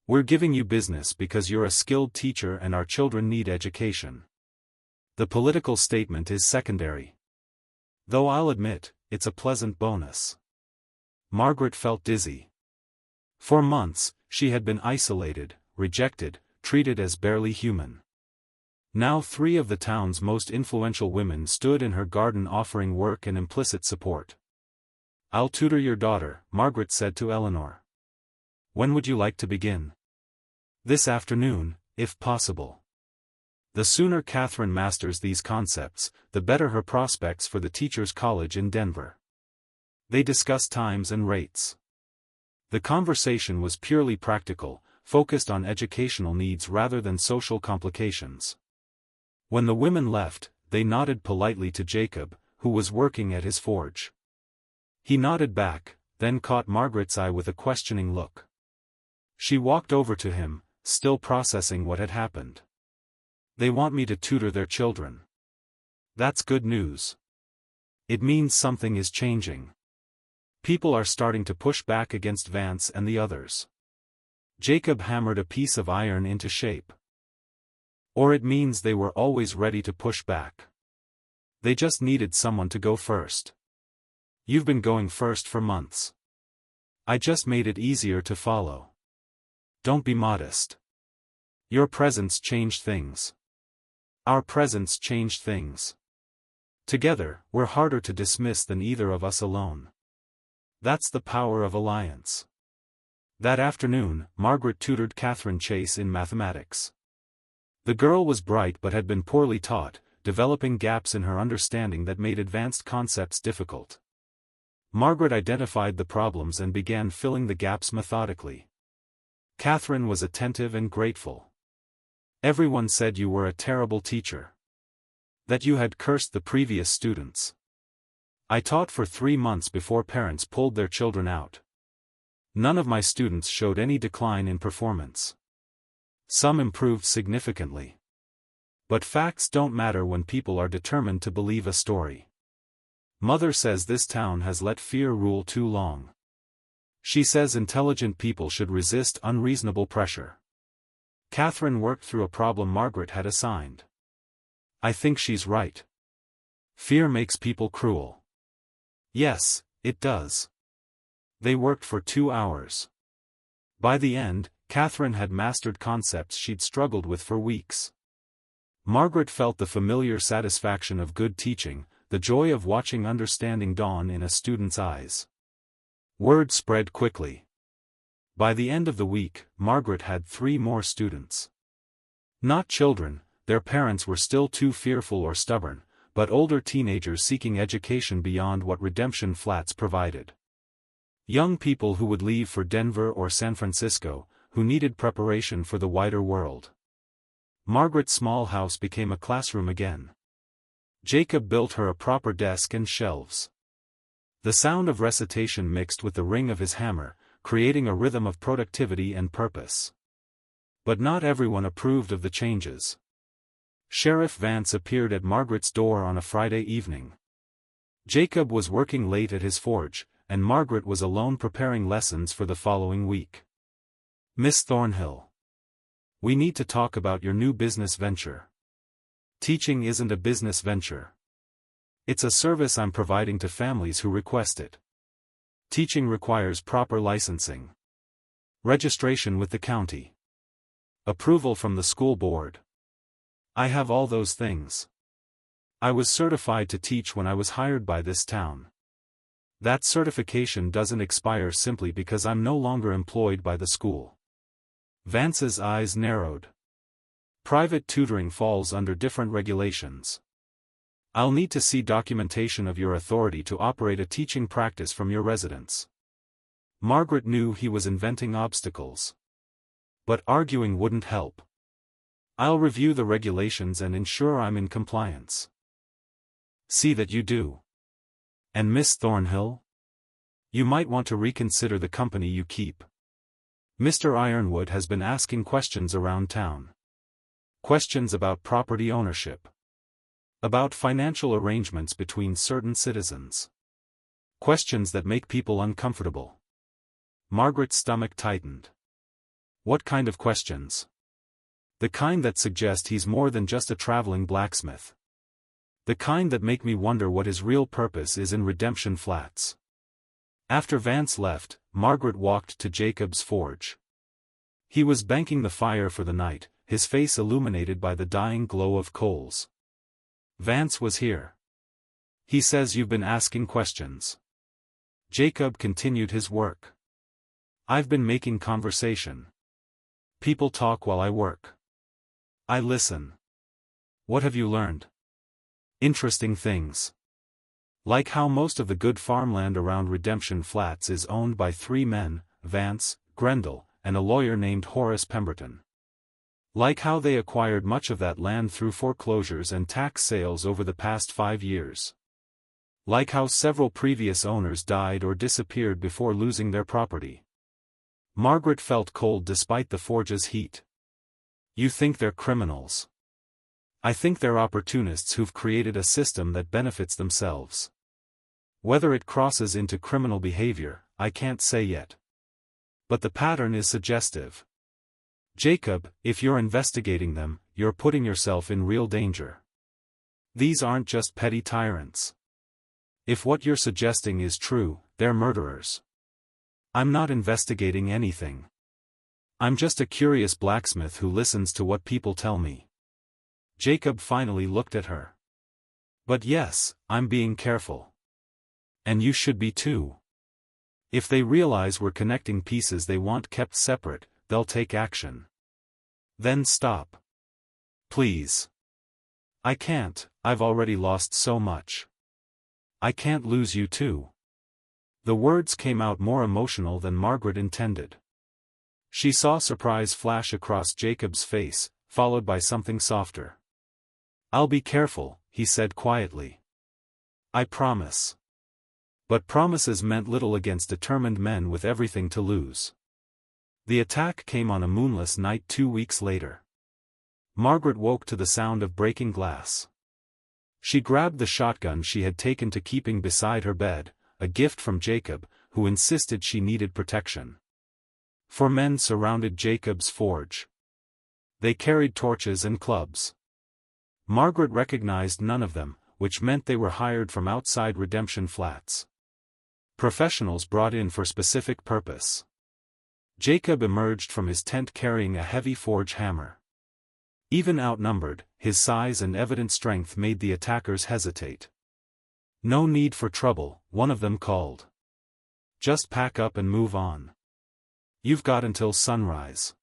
"We're giving you business because you're a skilled teacher and our children need education. The political statement is secondary. Though I'll admit, it's a pleasant bonus." Margaret felt dizzy. For months, she had been isolated, rejected, treated as barely human. Now 3 of the town's most influential women stood in her garden offering work and implicit support. "I'll tutor your daughter," Margaret said to Eleanor. "When would you like to begin?" "This afternoon, if possible. The sooner Catherine masters these concepts, the better her prospects for the Teachers' College in Denver." They discussed times and rates. The conversation was purely practical, focused on educational needs rather than social complications. When the women left, they nodded politely to Jacob, who was working at his forge. He nodded back, then caught Margaret's eye with a questioning look. She walked over to him, still processing what had happened. "They want me to tutor their children. That's good news. It means something is changing. People are starting to push back against Vance and the others." Jacob hammered a piece of iron into shape. "Or it means they were always ready to push back. They just needed someone to go first. You've been going first for months. I just made it easier to follow. Don't be modest. Your presence changed things. Our presence changed things. Together, we're harder to dismiss than either of us alone. That's the power of alliance." That afternoon, Margaret tutored Catherine Chase in mathematics. The girl was bright but had been poorly taught, developing gaps in her understanding that made advanced concepts difficult. Margaret identified the problems and began filling the gaps methodically. Catherine was attentive and grateful. "Everyone said you were a terrible teacher. That you had cursed the previous students. I taught for 3 months before parents pulled their children out. None of my students showed any decline in performance. Some improved significantly. But facts don't matter when people are determined to believe a story. Mother says this town has let fear rule too long. She says intelligent people should resist unreasonable pressure. Catherine worked through a problem Margaret had assigned. I think she's right. Fear makes people cruel. Yes, it does. They worked for 2 hours. By the end, Catherine had mastered concepts she'd struggled with for weeks. Margaret felt the familiar satisfaction of good teaching, the joy of watching understanding dawn in a student's eyes. Word spread quickly. By the end of the week, Margaret had 3 more students. Not children, their parents were still too fearful or stubborn, but older teenagers seeking education beyond what Redemption Flats provided. Young people who would leave for Denver or San Francisco, who needed preparation for the wider world. Margaret's small house became a classroom again. Jacob built her a proper desk and shelves. The sound of recitation mixed with the ring of his hammer, creating a rhythm of productivity and purpose. But not everyone approved of the changes. Sheriff Vance appeared at Margaret's door on a Friday evening. Jacob was working late at his forge, and Margaret was alone preparing lessons for the following week. Miss Thornhill. We need to talk about your new business venture. Teaching isn't a business venture. It's a service I'm providing to families who request it. Teaching requires proper licensing. Registration with the county. Approval from the school board. I have all those things. I was certified to teach when I was hired by this town. That certification doesn't expire simply because I'm no longer employed by the school. Vance's eyes narrowed. Private tutoring falls under different regulations. I'll need to see documentation of your authority to operate a teaching practice from your residence. Margaret knew he was inventing obstacles. But arguing wouldn't help. I'll review the regulations and ensure I'm in compliance. See that you do. And Miss Thornhill? You might want to reconsider the company you keep. Mr. Ironwood has been asking questions around town. Questions about property ownership. About financial arrangements between certain citizens. Questions that make people uncomfortable. Margaret's stomach tightened. What kind of questions? The kind that suggest he's more than just a traveling blacksmith. The kind that make me wonder what his real purpose is in Redemption Flats. After Vance left, Margaret walked to Jacob's forge. He was banking the fire for the night, his face illuminated by the dying glow of coals. Vance was here. He says you've been asking questions. Jacob continued his work. I've been making conversation. People talk while I work. I listen. What have you learned? Interesting things. Like how most of the good farmland around Redemption Flats is owned by 3 men, Vance, Grendel, and a lawyer named Horace Pemberton. Like how they acquired much of that land through foreclosures and tax sales over the past 5 years. Like how several previous owners died or disappeared before losing their property. Margaret felt cold despite the forge's heat. You think they're criminals. I think they're opportunists who've created a system that benefits themselves. Whether it crosses into criminal behavior, I can't say yet. But the pattern is suggestive. Jacob, if you're investigating them, you're putting yourself in real danger. These aren't just petty tyrants. If what you're suggesting is true, they're murderers. I'm not investigating anything. I'm just a curious blacksmith who listens to what people tell me. Jacob finally looked at her. But yes, I'm being careful. And you should be too. If they realize we're connecting pieces they want kept separate, they'll take action. Then stop. Please. I can't, I've already lost so much. I can't lose you too. The words came out more emotional than Margaret intended. She saw surprise flash across Jacob's face, followed by something softer. I'll be careful, he said quietly. I promise. But promises meant little against determined men with everything to lose. The attack came on a moonless night 2 weeks later. Margaret woke to the sound of breaking glass. She grabbed the shotgun she had taken to keeping beside her bed, a gift from Jacob, who insisted she needed protection. 4 men surrounded Jacob's forge. They carried torches and clubs. Margaret recognized none of them, which meant they were hired from outside Redemption Flats. Professionals brought in for specific purpose. Jacob emerged from his tent carrying a heavy forge hammer. Even outnumbered, his size and evident strength made the attackers hesitate. "No need for trouble," one of them called. "Just pack up and move on. You've got until sunrise."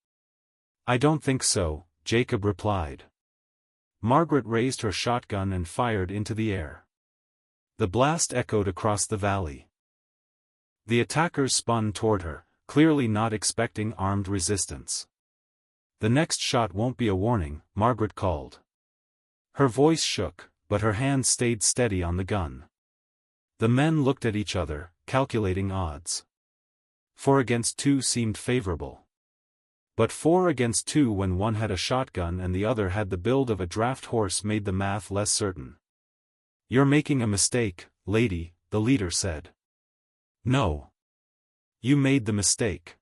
"I don't think so," Jacob replied. Margaret raised her shotgun and fired into the air. The blast echoed across the valley. The attackers spun toward her, clearly not expecting armed resistance. "The next shot won't be a warning," Margaret called. Her voice shook, but her hand stayed steady on the gun. The men looked at each other, calculating odds. 4 against 2 seemed favorable. But 4 against 2 when one had a shotgun and the other had the build of a draft horse made the math less certain. "You're making a mistake, lady," the leader said. "No. You made the mistake.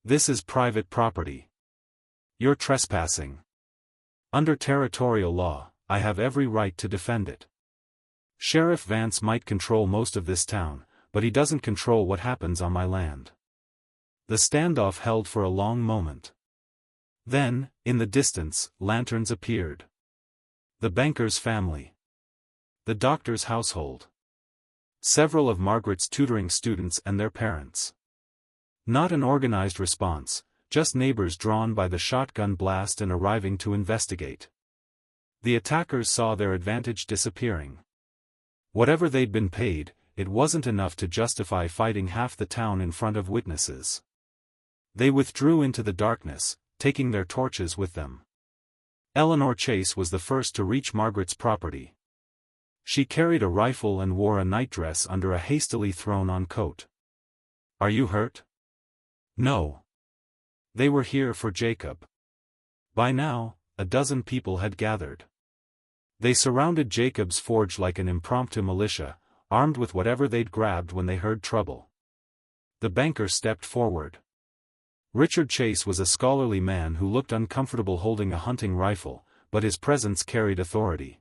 This is private property. You're trespassing. Under territorial law, I have every right to defend it. Sheriff Vance might control most of this town, but he doesn't control what happens on my land." The standoff held for a long moment. Then, in the distance, lanterns appeared. The banker's family. The doctor's household. Several of Margaret's tutoring students and their parents. Not an organized response, just neighbors drawn by the shotgun blast and arriving to investigate. The attackers saw their advantage disappearing. Whatever they'd been paid, it wasn't enough to justify fighting half the town in front of witnesses. They withdrew into the darkness, taking their torches with them. Eleanor Chase was the first to reach Margaret's property. She carried a rifle and wore a nightdress under a hastily thrown-on coat. "Are you hurt?" "No." They were here for Jacob. By now, a dozen people had gathered. They surrounded Jacob's forge like an impromptu militia, armed with whatever they'd grabbed when they heard trouble. The banker stepped forward. Richard Chase was a scholarly man who looked uncomfortable holding a hunting rifle, but his presence carried authority.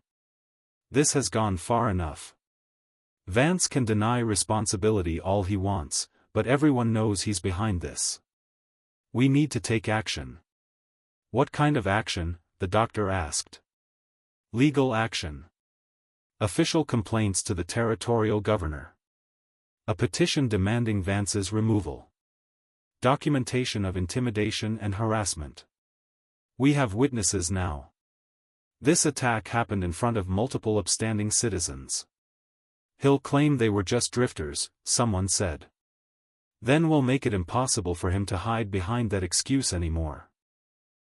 "This has gone far enough. Vance can deny responsibility all he wants, but everyone knows he's behind this. We need to take action." "What kind of action?" the doctor asked. "Legal action. Official complaints to the territorial governor. A petition demanding Vance's removal. Documentation of intimidation and harassment. We have witnesses now. This attack happened in front of multiple upstanding citizens. He'll claim they were just drifters," someone said. "Then we'll make it impossible for him to hide behind that excuse anymore.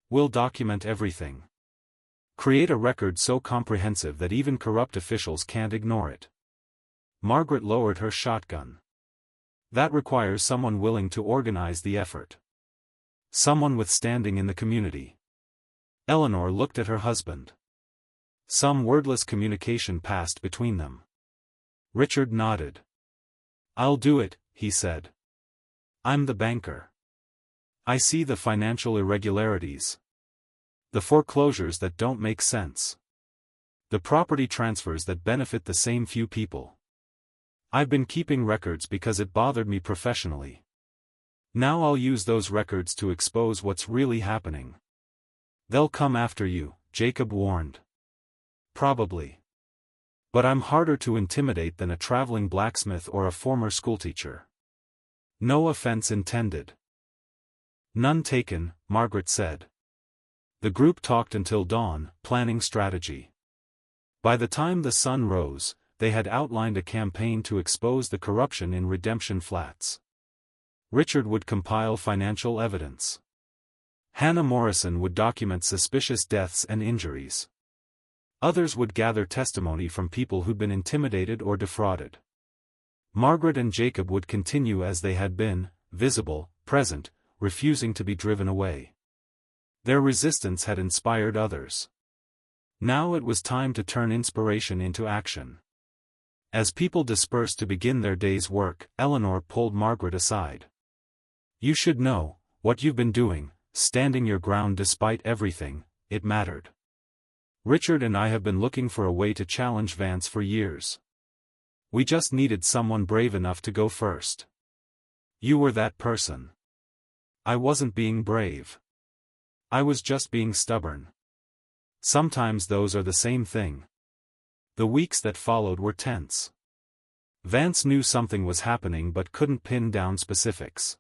We'll document everything. Create a record so comprehensive that even corrupt officials can't ignore it." Margaret lowered her shotgun. "That requires someone willing to organize the effort. Someone with standing in the community." Eleanor looked at her husband. Some wordless communication passed between them. Richard nodded. "I'll do it," he said. "I'm the banker. I see the financial irregularities. The foreclosures that don't make sense. The property transfers that benefit the same few people. I've been keeping records because it bothered me professionally. Now I'll use those records to expose what's really happening." "They'll come after you," Jacob warned. "Probably. But I'm harder to intimidate than a traveling blacksmith or a former schoolteacher." "No offense intended." "None taken," Margaret said. The group talked until dawn, planning strategy. By the time the sun rose, they had outlined a campaign to expose the corruption in Redemption Flats. Richard would compile financial evidence. Hannah Morrison would document suspicious deaths and injuries. Others would gather testimony from people who'd been intimidated or defrauded. Margaret and Jacob would continue as they had been, visible, present, refusing to be driven away. Their resistance had inspired others. Now it was time to turn inspiration into action. As people dispersed to begin their day's work, Eleanor pulled Margaret aside. "You should know, what you've been doing, standing your ground despite everything, it mattered. Richard and I have been looking for a way to challenge Vance for years. We just needed someone brave enough to go first. You were that person." "I wasn't being brave. I was just being stubborn. Sometimes those are the same thing." The weeks that followed were tense. Vance knew something was happening but couldn't pin down specifics.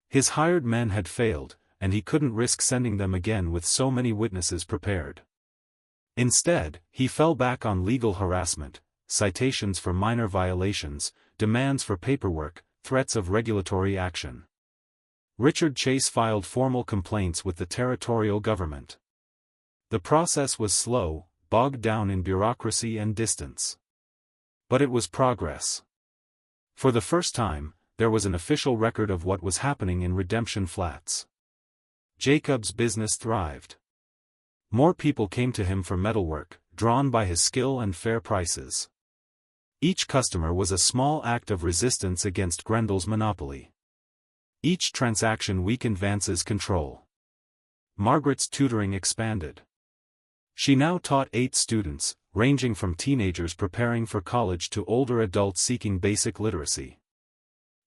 His hired men had failed, and he couldn't risk sending them again with so many witnesses prepared. Instead, he fell back on legal harassment, citations for minor violations, demands for paperwork, threats of regulatory action. Richard Chase filed formal complaints with the territorial government. The process was slow, bogged down in bureaucracy and distance. But it was progress. For the first time, there was an official record of what was happening in Redemption Flats. Jacob's business thrived. More people came to him for metalwork, drawn by his skill and fair prices. Each customer was a small act of resistance against Grendel's monopoly. Each transaction weakened Vance's control. Margaret's tutoring expanded. She now taught 8 students, ranging from teenagers preparing for college to older adults seeking basic literacy.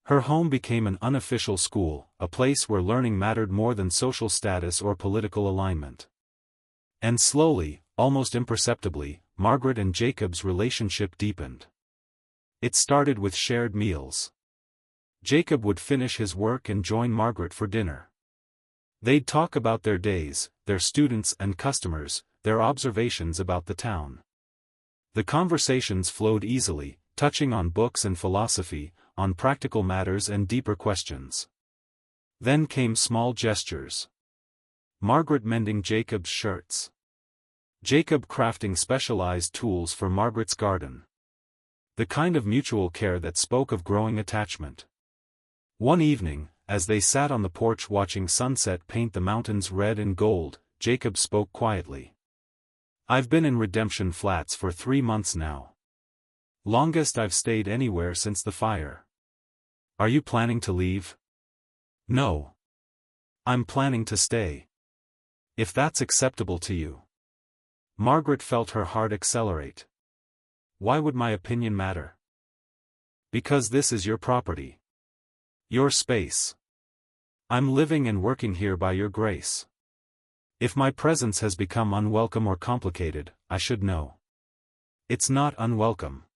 Her home became an unofficial school, a place where learning mattered more than social status or political alignment. And slowly, almost imperceptibly, Margaret and Jacob's relationship deepened. It started with shared meals. Jacob would finish his work and join Margaret for dinner. They'd talk about their days, their students and customers, their observations about the town. The conversations flowed easily, touching on books and philosophy, on practical matters and deeper questions. Then came small gestures. Margaret mending Jacob's shirts. Jacob crafting specialized tools for Margaret's garden. The kind of mutual care that spoke of growing attachment. One evening, as they sat on the porch watching sunset paint the mountains red and gold, Jacob spoke quietly. "I've been in Redemption Flats for 3 months now. Longest I've stayed anywhere since the fire. Are you planning to leave?" "No. I'm planning to stay. If that's acceptable to you." Margaret felt her heart accelerate. "Why would my opinion matter?" "Because this is your property. Your space. I'm living and working here by your grace. If my presence has become unwelcome or complicated, I should know." "It's not unwelcome."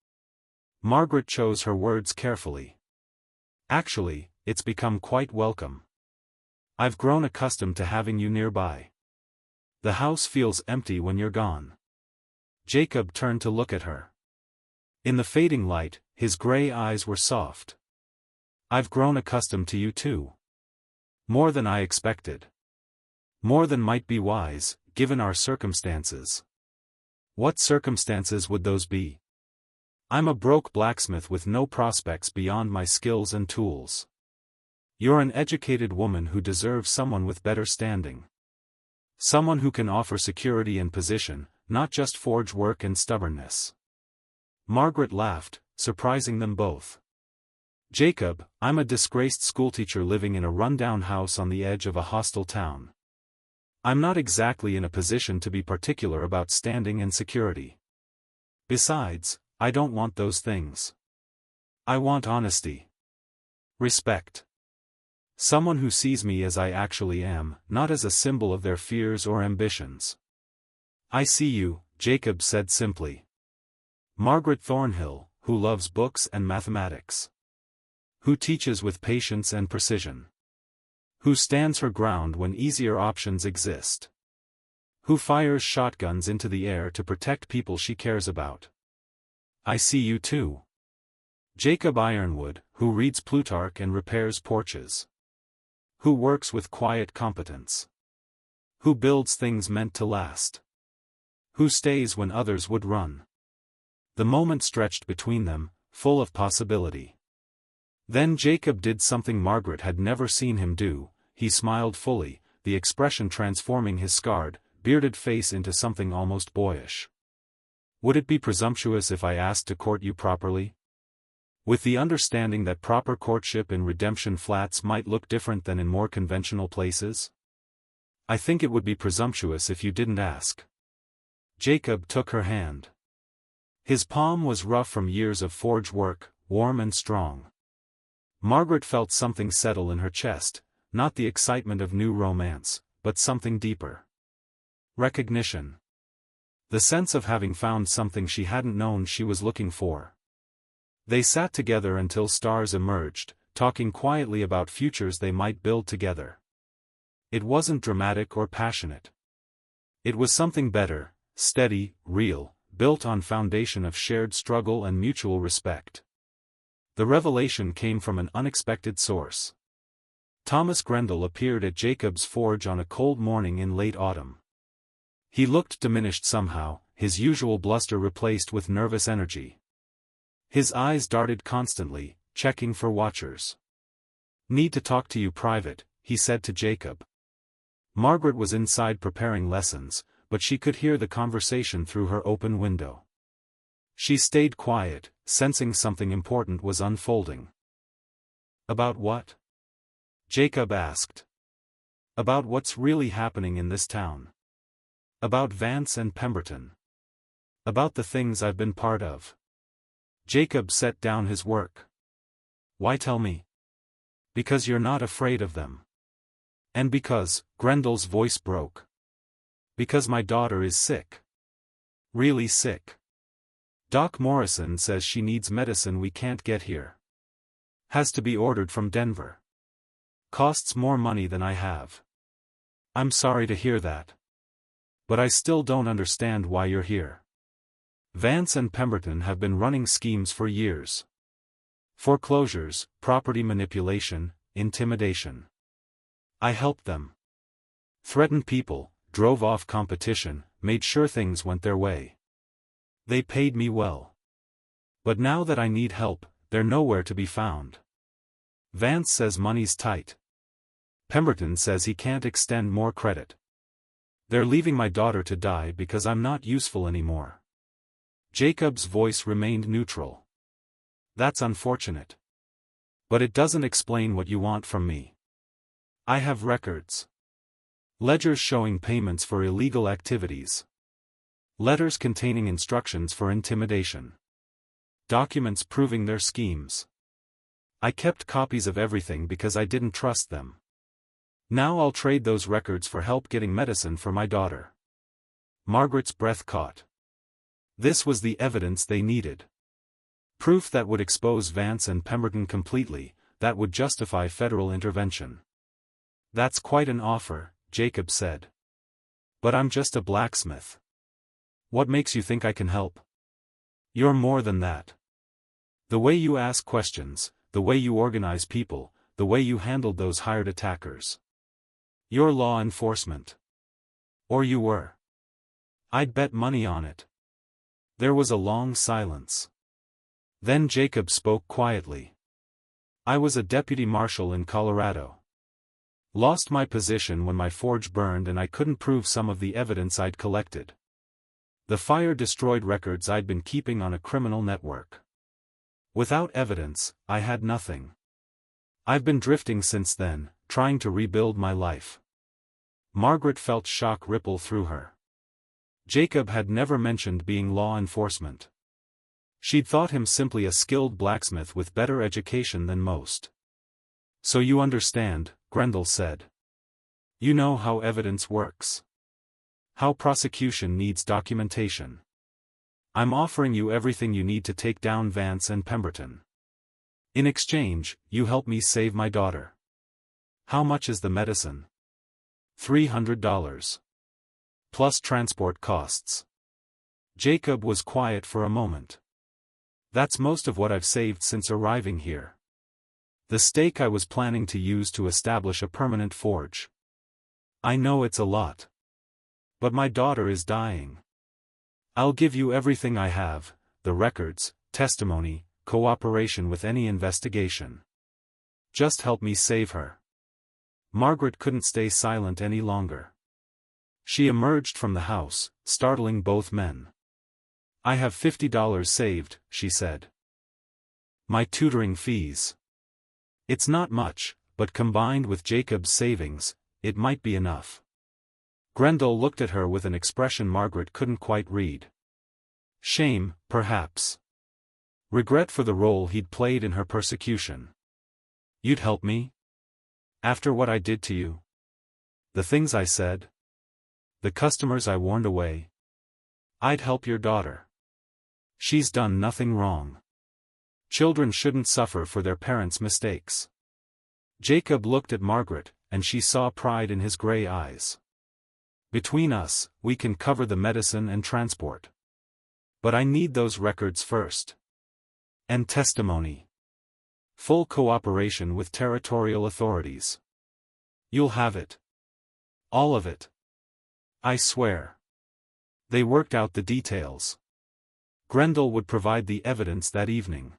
Margaret chose her words carefully. "Actually, it's become quite welcome. I've grown accustomed to having you nearby. The house feels empty when you're gone." Jacob turned to look at her. In the fading light, his gray eyes were soft. "I've grown accustomed to you too. More than I expected. More than might be wise, given our circumstances." "What circumstances would those be?" "I'm a broke blacksmith with no prospects beyond my skills and tools. You're an educated woman who deserves someone with better standing. Someone who can offer security and position, not just forge work and stubbornness." Margaret laughed, surprising them both. "Jacob, I'm a disgraced schoolteacher living in a rundown house on the edge of a hostile town. I'm not exactly in a position to be particular about standing and security. Besides, I don't want those things. I want honesty. Respect. Someone who sees me as I actually am, not as a symbol of their fears or ambitions." "I see you," Jacob said simply. "Margaret Thornhill, who loves books and mathematics. Who teaches with patience and precision. Who stands her ground when easier options exist. Who fires shotguns into the air to protect people she cares about. I see you too. Jacob Ironwood, who reads Plutarch and repairs porches. Who works with quiet competence. Who builds things meant to last. Who stays when others would run." The moment stretched between them, full of possibility. Then Jacob did something Margaret had never seen him do. he smiled fully, the expression transforming his scarred, bearded face into something almost boyish. Would it be presumptuous if I asked to court you properly? With the understanding that proper courtship in redemption flats might look different than in more conventional places? I think it would be presumptuous if you didn't ask. Jacob took her hand. His palm was rough from years of forge work, warm and strong. Margaret felt something settle in her chest, not the excitement of new romance, but something deeper. Recognition. The sense of having found something she hadn't known she was looking for. They sat together until stars emerged, talking quietly about futures they might build together. It wasn't dramatic or passionate. It was something better, steady, real, built on foundation of shared struggle and mutual respect. The revelation came from an unexpected source. Thomas Grendel appeared at Jacob's forge on a cold morning in late autumn. He looked diminished somehow, his usual bluster replaced with nervous energy. His eyes darted constantly, checking for watchers. "Need to talk to you private," he said to Jacob. Margaret was inside preparing lessons, but she could hear the conversation through her open window. She stayed quiet, sensing something important was unfolding. "About what?" Jacob asked. "About what's really happening in this town. About Vance and Pemberton. About the things I've been part of." Jacob set down his work. "Why tell me?" "Because you're not afraid of them. And because," Grendel's voice broke. "Because my daughter is sick. Really sick. Doc Morrison says she needs medicine we can't get here. Has to be ordered from Denver. Costs more money than I have. I'm sorry to hear that. But I still don't understand why you're here. Vance and Pemberton have been running schemes for years. Foreclosures, property manipulation, intimidation. I helped them. Threatened people, drove off competition, made sure things went their way. They paid me well. But now that I need help, they're nowhere to be found. Vance says money's tight. Pemberton says he can't extend more credit. They're leaving my daughter to die because I'm not useful anymore." Jacob's voice remained neutral. "That's unfortunate. But it doesn't explain what you want from me. I have records. Ledgers showing payments for illegal activities. Letters containing instructions for intimidation. Documents proving their schemes. I kept copies of everything because I didn't trust them. Now I'll trade those records for help getting medicine for my daughter." Margaret's breath caught. This was the evidence they needed. Proof that would expose Vance and Pemberton completely, that would justify federal intervention. "That's quite an offer," Jacob said. "But I'm just a blacksmith. What makes you think I can help? You're more than that. The way you ask questions, the way you organize people, the way you handled those hired attackers. You're law enforcement. Or you were. I'd bet money on it." There was a long silence. Then Jacob spoke quietly. "I was a deputy marshal in Colorado. Lost my position when my forge burned and I couldn't prove some of the evidence I'd collected. The fire destroyed records I'd been keeping on a criminal network. Without evidence, I had nothing. I've been drifting since then, trying to rebuild my life." Margaret felt shock ripple through her. Jacob had never mentioned being law enforcement. She'd thought him simply a skilled blacksmith with better education than most. "So you understand," Grendel said. "You know how evidence works. How prosecution needs documentation. I'm offering you everything you need to take down Vance and Pemberton. In exchange, you help me save my daughter. How much is the medicine?" $300. Plus transport costs." Jacob was quiet for a moment. "That's most of what I've saved since arriving here. The stake I was planning to use to establish a permanent forge. I know it's a lot. But my daughter is dying. I'll give you everything I have, the records, testimony, cooperation with any investigation. Just help me save her." Margaret couldn't stay silent any longer. She emerged from the house, startling both men. "I have $50 saved," she said. "My tutoring fees. It's not much, but combined with Jacob's savings, it might be enough." Grendel looked at her with an expression Margaret couldn't quite read. Shame, perhaps. Regret for the role he'd played in her persecution. "You'd help me? After what I did to you? The things I said? The customers I warned away? I'd help your daughter. She's done nothing wrong. Children shouldn't suffer for their parents' mistakes." Jacob looked at Margaret, and she saw pride in his gray eyes. "Between us, we can cover the medicine and transport. But I need those records first. And testimony. Full cooperation with territorial authorities. You'll have it. All of it. I swear." They worked out the details. Grendel would provide the evidence that evening.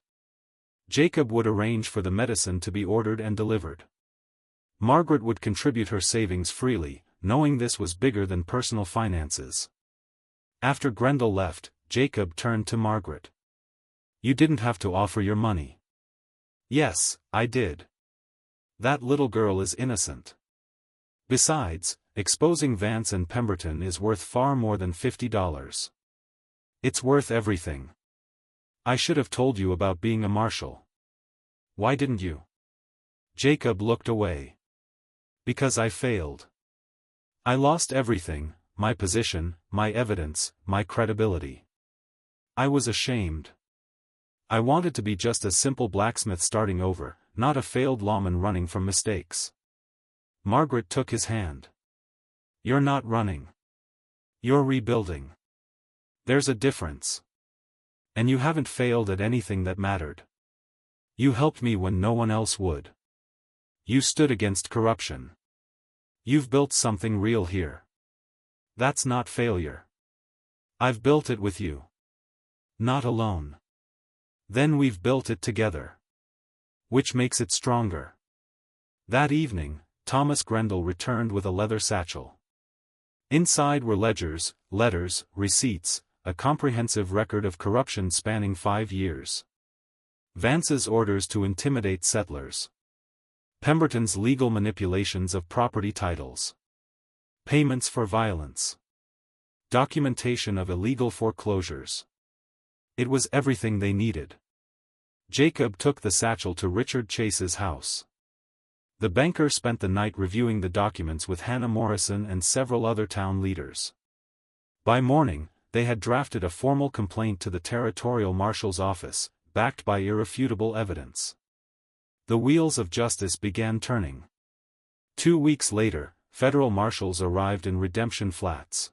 Jacob would arrange for the medicine to be ordered and delivered. Margaret would contribute her savings freely, knowing this was bigger than personal finances. After Grendel left, Jacob turned to Margaret. "You didn't have to offer your money." "Yes, I did. That little girl is innocent. Besides, exposing Vance and Pemberton is worth far more than $50. It's worth everything. I should have told you about being a marshal. Why didn't you?" Jacob looked away. "Because I failed. I lost everything, my position, my evidence, my credibility. I was ashamed. I wanted to be just a simple blacksmith starting over, not a failed lawman running from mistakes." Margaret took his hand. "You're not running. You're rebuilding. There's a difference. And you haven't failed at anything that mattered. You helped me when no one else would. You stood against corruption. You've built something real here. That's not failure. I've built it with you. Not alone. Then we've built it together. Which makes it stronger." That evening, Thomas Grendel returned with a leather satchel. Inside were ledgers, letters, receipts, a comprehensive record of corruption spanning 5 years. Vance's orders to intimidate settlers. Pemberton's legal manipulations of property titles. Payments for violence. Documentation of illegal foreclosures. It was everything they needed. Jacob took the satchel to Richard Chase's house. The banker spent the night reviewing the documents with Hannah Morrison and several other town leaders. By morning, they had drafted a formal complaint to the territorial marshal's office, backed by irrefutable evidence. The wheels of justice began turning. 2 weeks later, federal marshals arrived in Redemption Flats.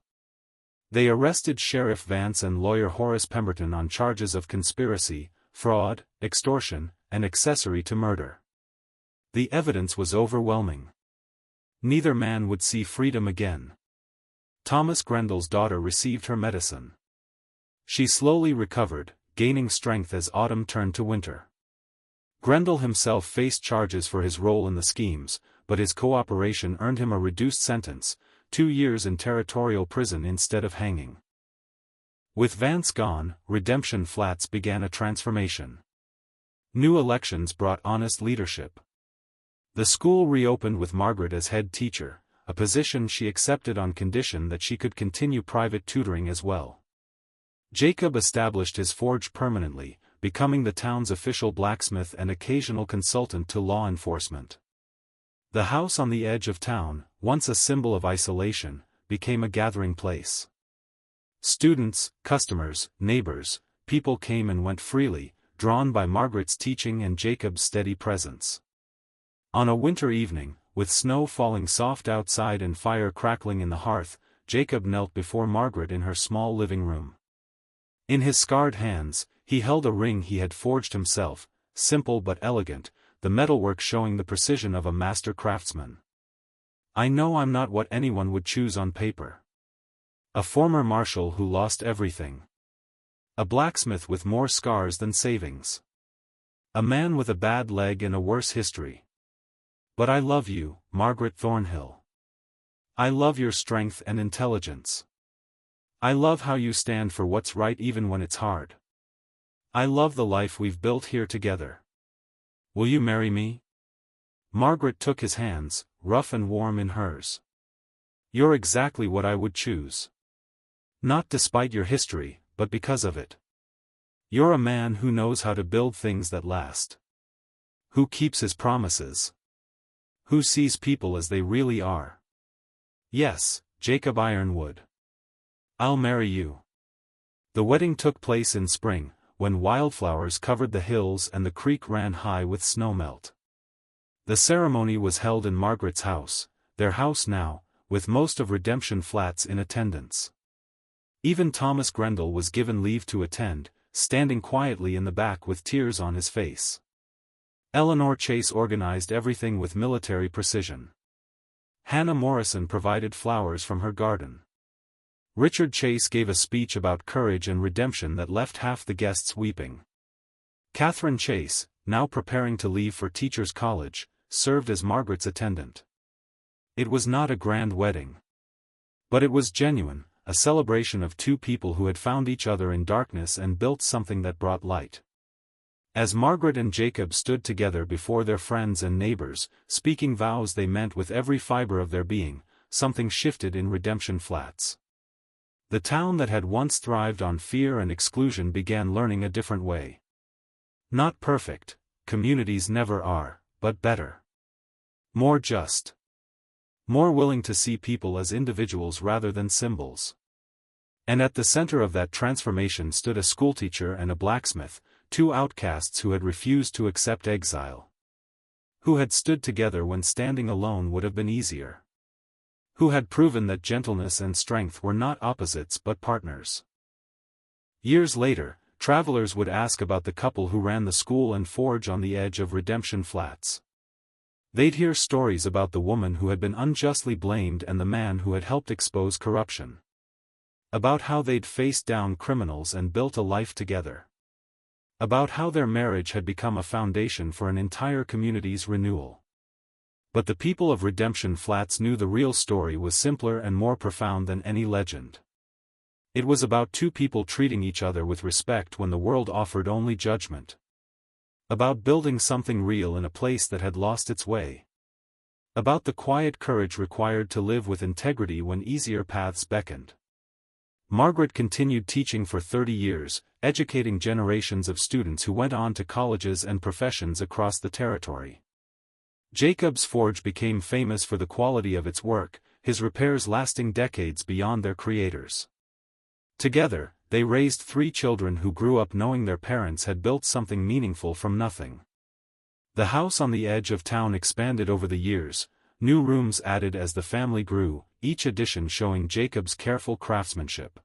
They arrested Sheriff Vance and lawyer Horace Pemberton on charges of conspiracy, fraud, extortion, and accessory to murder. The evidence was overwhelming. Neither man would see freedom again. Thomas Grendel's daughter received her medicine. She slowly recovered, gaining strength as autumn turned to winter. Grendel himself faced charges for his role in the schemes, but his cooperation earned him a reduced sentence, 2 years in territorial prison instead of hanging. With Vance gone, Redemption Flats began a transformation. New elections brought honest leadership. The school reopened with Margaret as head teacher, a position she accepted on condition that she could continue private tutoring as well. Jacob established his forge permanently, becoming the town's official blacksmith and occasional consultant to law enforcement. The house on the edge of town, once a symbol of isolation, became a gathering place. Students, customers, neighbors, people came and went freely, drawn by Margaret's teaching and Jacob's steady presence. On a winter evening, with snow falling soft outside and fire crackling in the hearth, Jacob knelt before Margaret in her small living room. In his scarred hands, he held a ring he had forged himself, simple but elegant, the metalwork showing the precision of a master craftsman. "I know I'm not what anyone would choose on paper. A former marshal who lost everything. A blacksmith with more scars than savings. A man with a bad leg and a worse history. But I love you, Margaret Thornhill. I love your strength and intelligence. I love how you stand for what's right even when it's hard. I love the life we've built here together. Will you marry me? Margaret took his hands, rough and warm in hers. You're exactly what I would choose. Not despite your history, but because of it. You're a man who knows how to build things that last. Who keeps his promises. Who sees people as they really are. Yes, Jacob Ironwood. I'll marry you. The wedding took place in spring, when wildflowers covered the hills and the creek ran high with snowmelt. The ceremony was held in Margaret's house, their house now, with most of Redemption Flats in attendance. Even Thomas Grendel was given leave to attend, standing quietly in the back with tears on his face. Eleanor Chase organized everything with military precision. Hannah Morrison provided flowers from her garden. Richard Chase gave a speech about courage and redemption that left half the guests weeping. Catherine Chase, now preparing to leave for Teachers College, served as Margaret's attendant. It was not a grand wedding. But it was genuine, a celebration of two people who had found each other in darkness and built something that brought light. As Margaret and Jacob stood together before their friends and neighbors, speaking vows they meant with every fiber of their being, something shifted in Redemption Flats. The town that had once thrived on fear and exclusion began learning a different way. Not perfect, communities never are, but better. More just. More willing to see people as individuals rather than symbols. And at the center of that transformation stood a schoolteacher and a blacksmith, two outcasts who had refused to accept exile. Who had stood together when standing alone would have been easier. Who had proven that gentleness and strength were not opposites but partners. Years later, travelers would ask about the couple who ran the school and forge on the edge of Redemption Flats. They'd hear stories about the woman who had been unjustly blamed and the man who had helped expose corruption. About how they'd faced down criminals and built a life together. About how their marriage had become a foundation for an entire community's renewal. But the people of Redemption Flats knew the real story was simpler and more profound than any legend. It was about two people treating each other with respect when the world offered only judgment. About building something real in a place that had lost its way. About the quiet courage required to live with integrity when easier paths beckoned. Margaret continued teaching for 30 years, educating generations of students who went on to colleges and professions across the territory. Jacob's Forge became famous for the quality of its work, his repairs lasting decades beyond their creators. Together, they raised 3 children who grew up knowing their parents had built something meaningful from nothing. The house on the edge of town expanded over the years, new rooms added as the family grew, each addition showing Jacob's careful craftsmanship.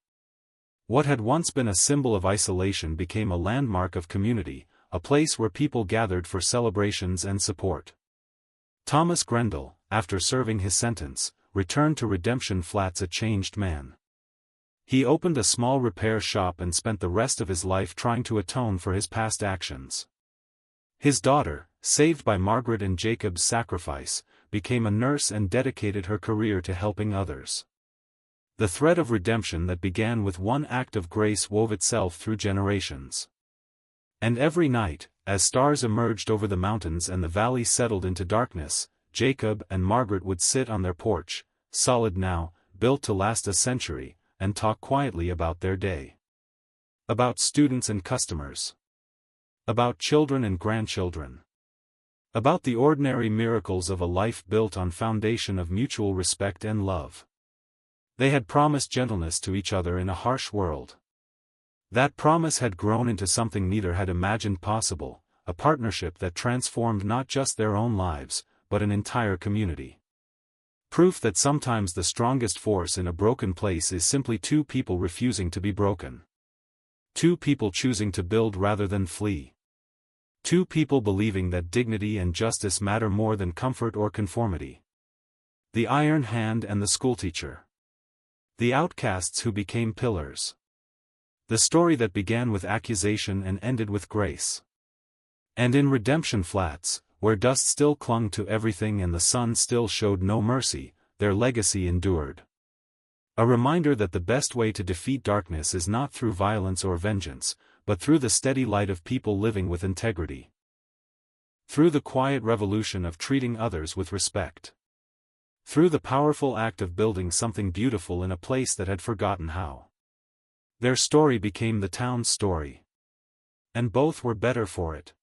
What had once been a symbol of isolation became a landmark of community, a place where people gathered for celebrations and support. Thomas Grendel, after serving his sentence, returned to Redemption Flats a changed man. He opened a small repair shop and spent the rest of his life trying to atone for his past actions. His daughter, saved by Margaret and Jacob's sacrifice, became a nurse and dedicated her career to helping others. The thread of redemption that began with one act of grace wove itself through generations. And every night, as stars emerged over the mountains and the valley settled into darkness, Jacob and Margaret would sit on their porch, solid now, built to last a century, and talk quietly about their day. About students and customers. About children and grandchildren. About the ordinary miracles of a life built on foundation of mutual respect and love. They had promised gentleness to each other in a harsh world. That promise had grown into something neither had imagined possible, a partnership that transformed not just their own lives, but an entire community. Proof that sometimes the strongest force in a broken place is simply two people refusing to be broken. Two people choosing to build rather than flee. Two people believing that dignity and justice matter more than comfort or conformity. The iron hand and the schoolteacher. The outcasts who became pillars. The story that began with accusation and ended with grace. And in Redemption Flats, Where dust still clung to everything and the sun still showed no mercy, their legacy endured. A reminder that the best way to defeat darkness is not through violence or vengeance, but through the steady light of people living with integrity. Through the quiet revolution of treating others with respect. Through the powerful act of building something beautiful in a place that had forgotten how. Their story became the town's story. And both were better for it.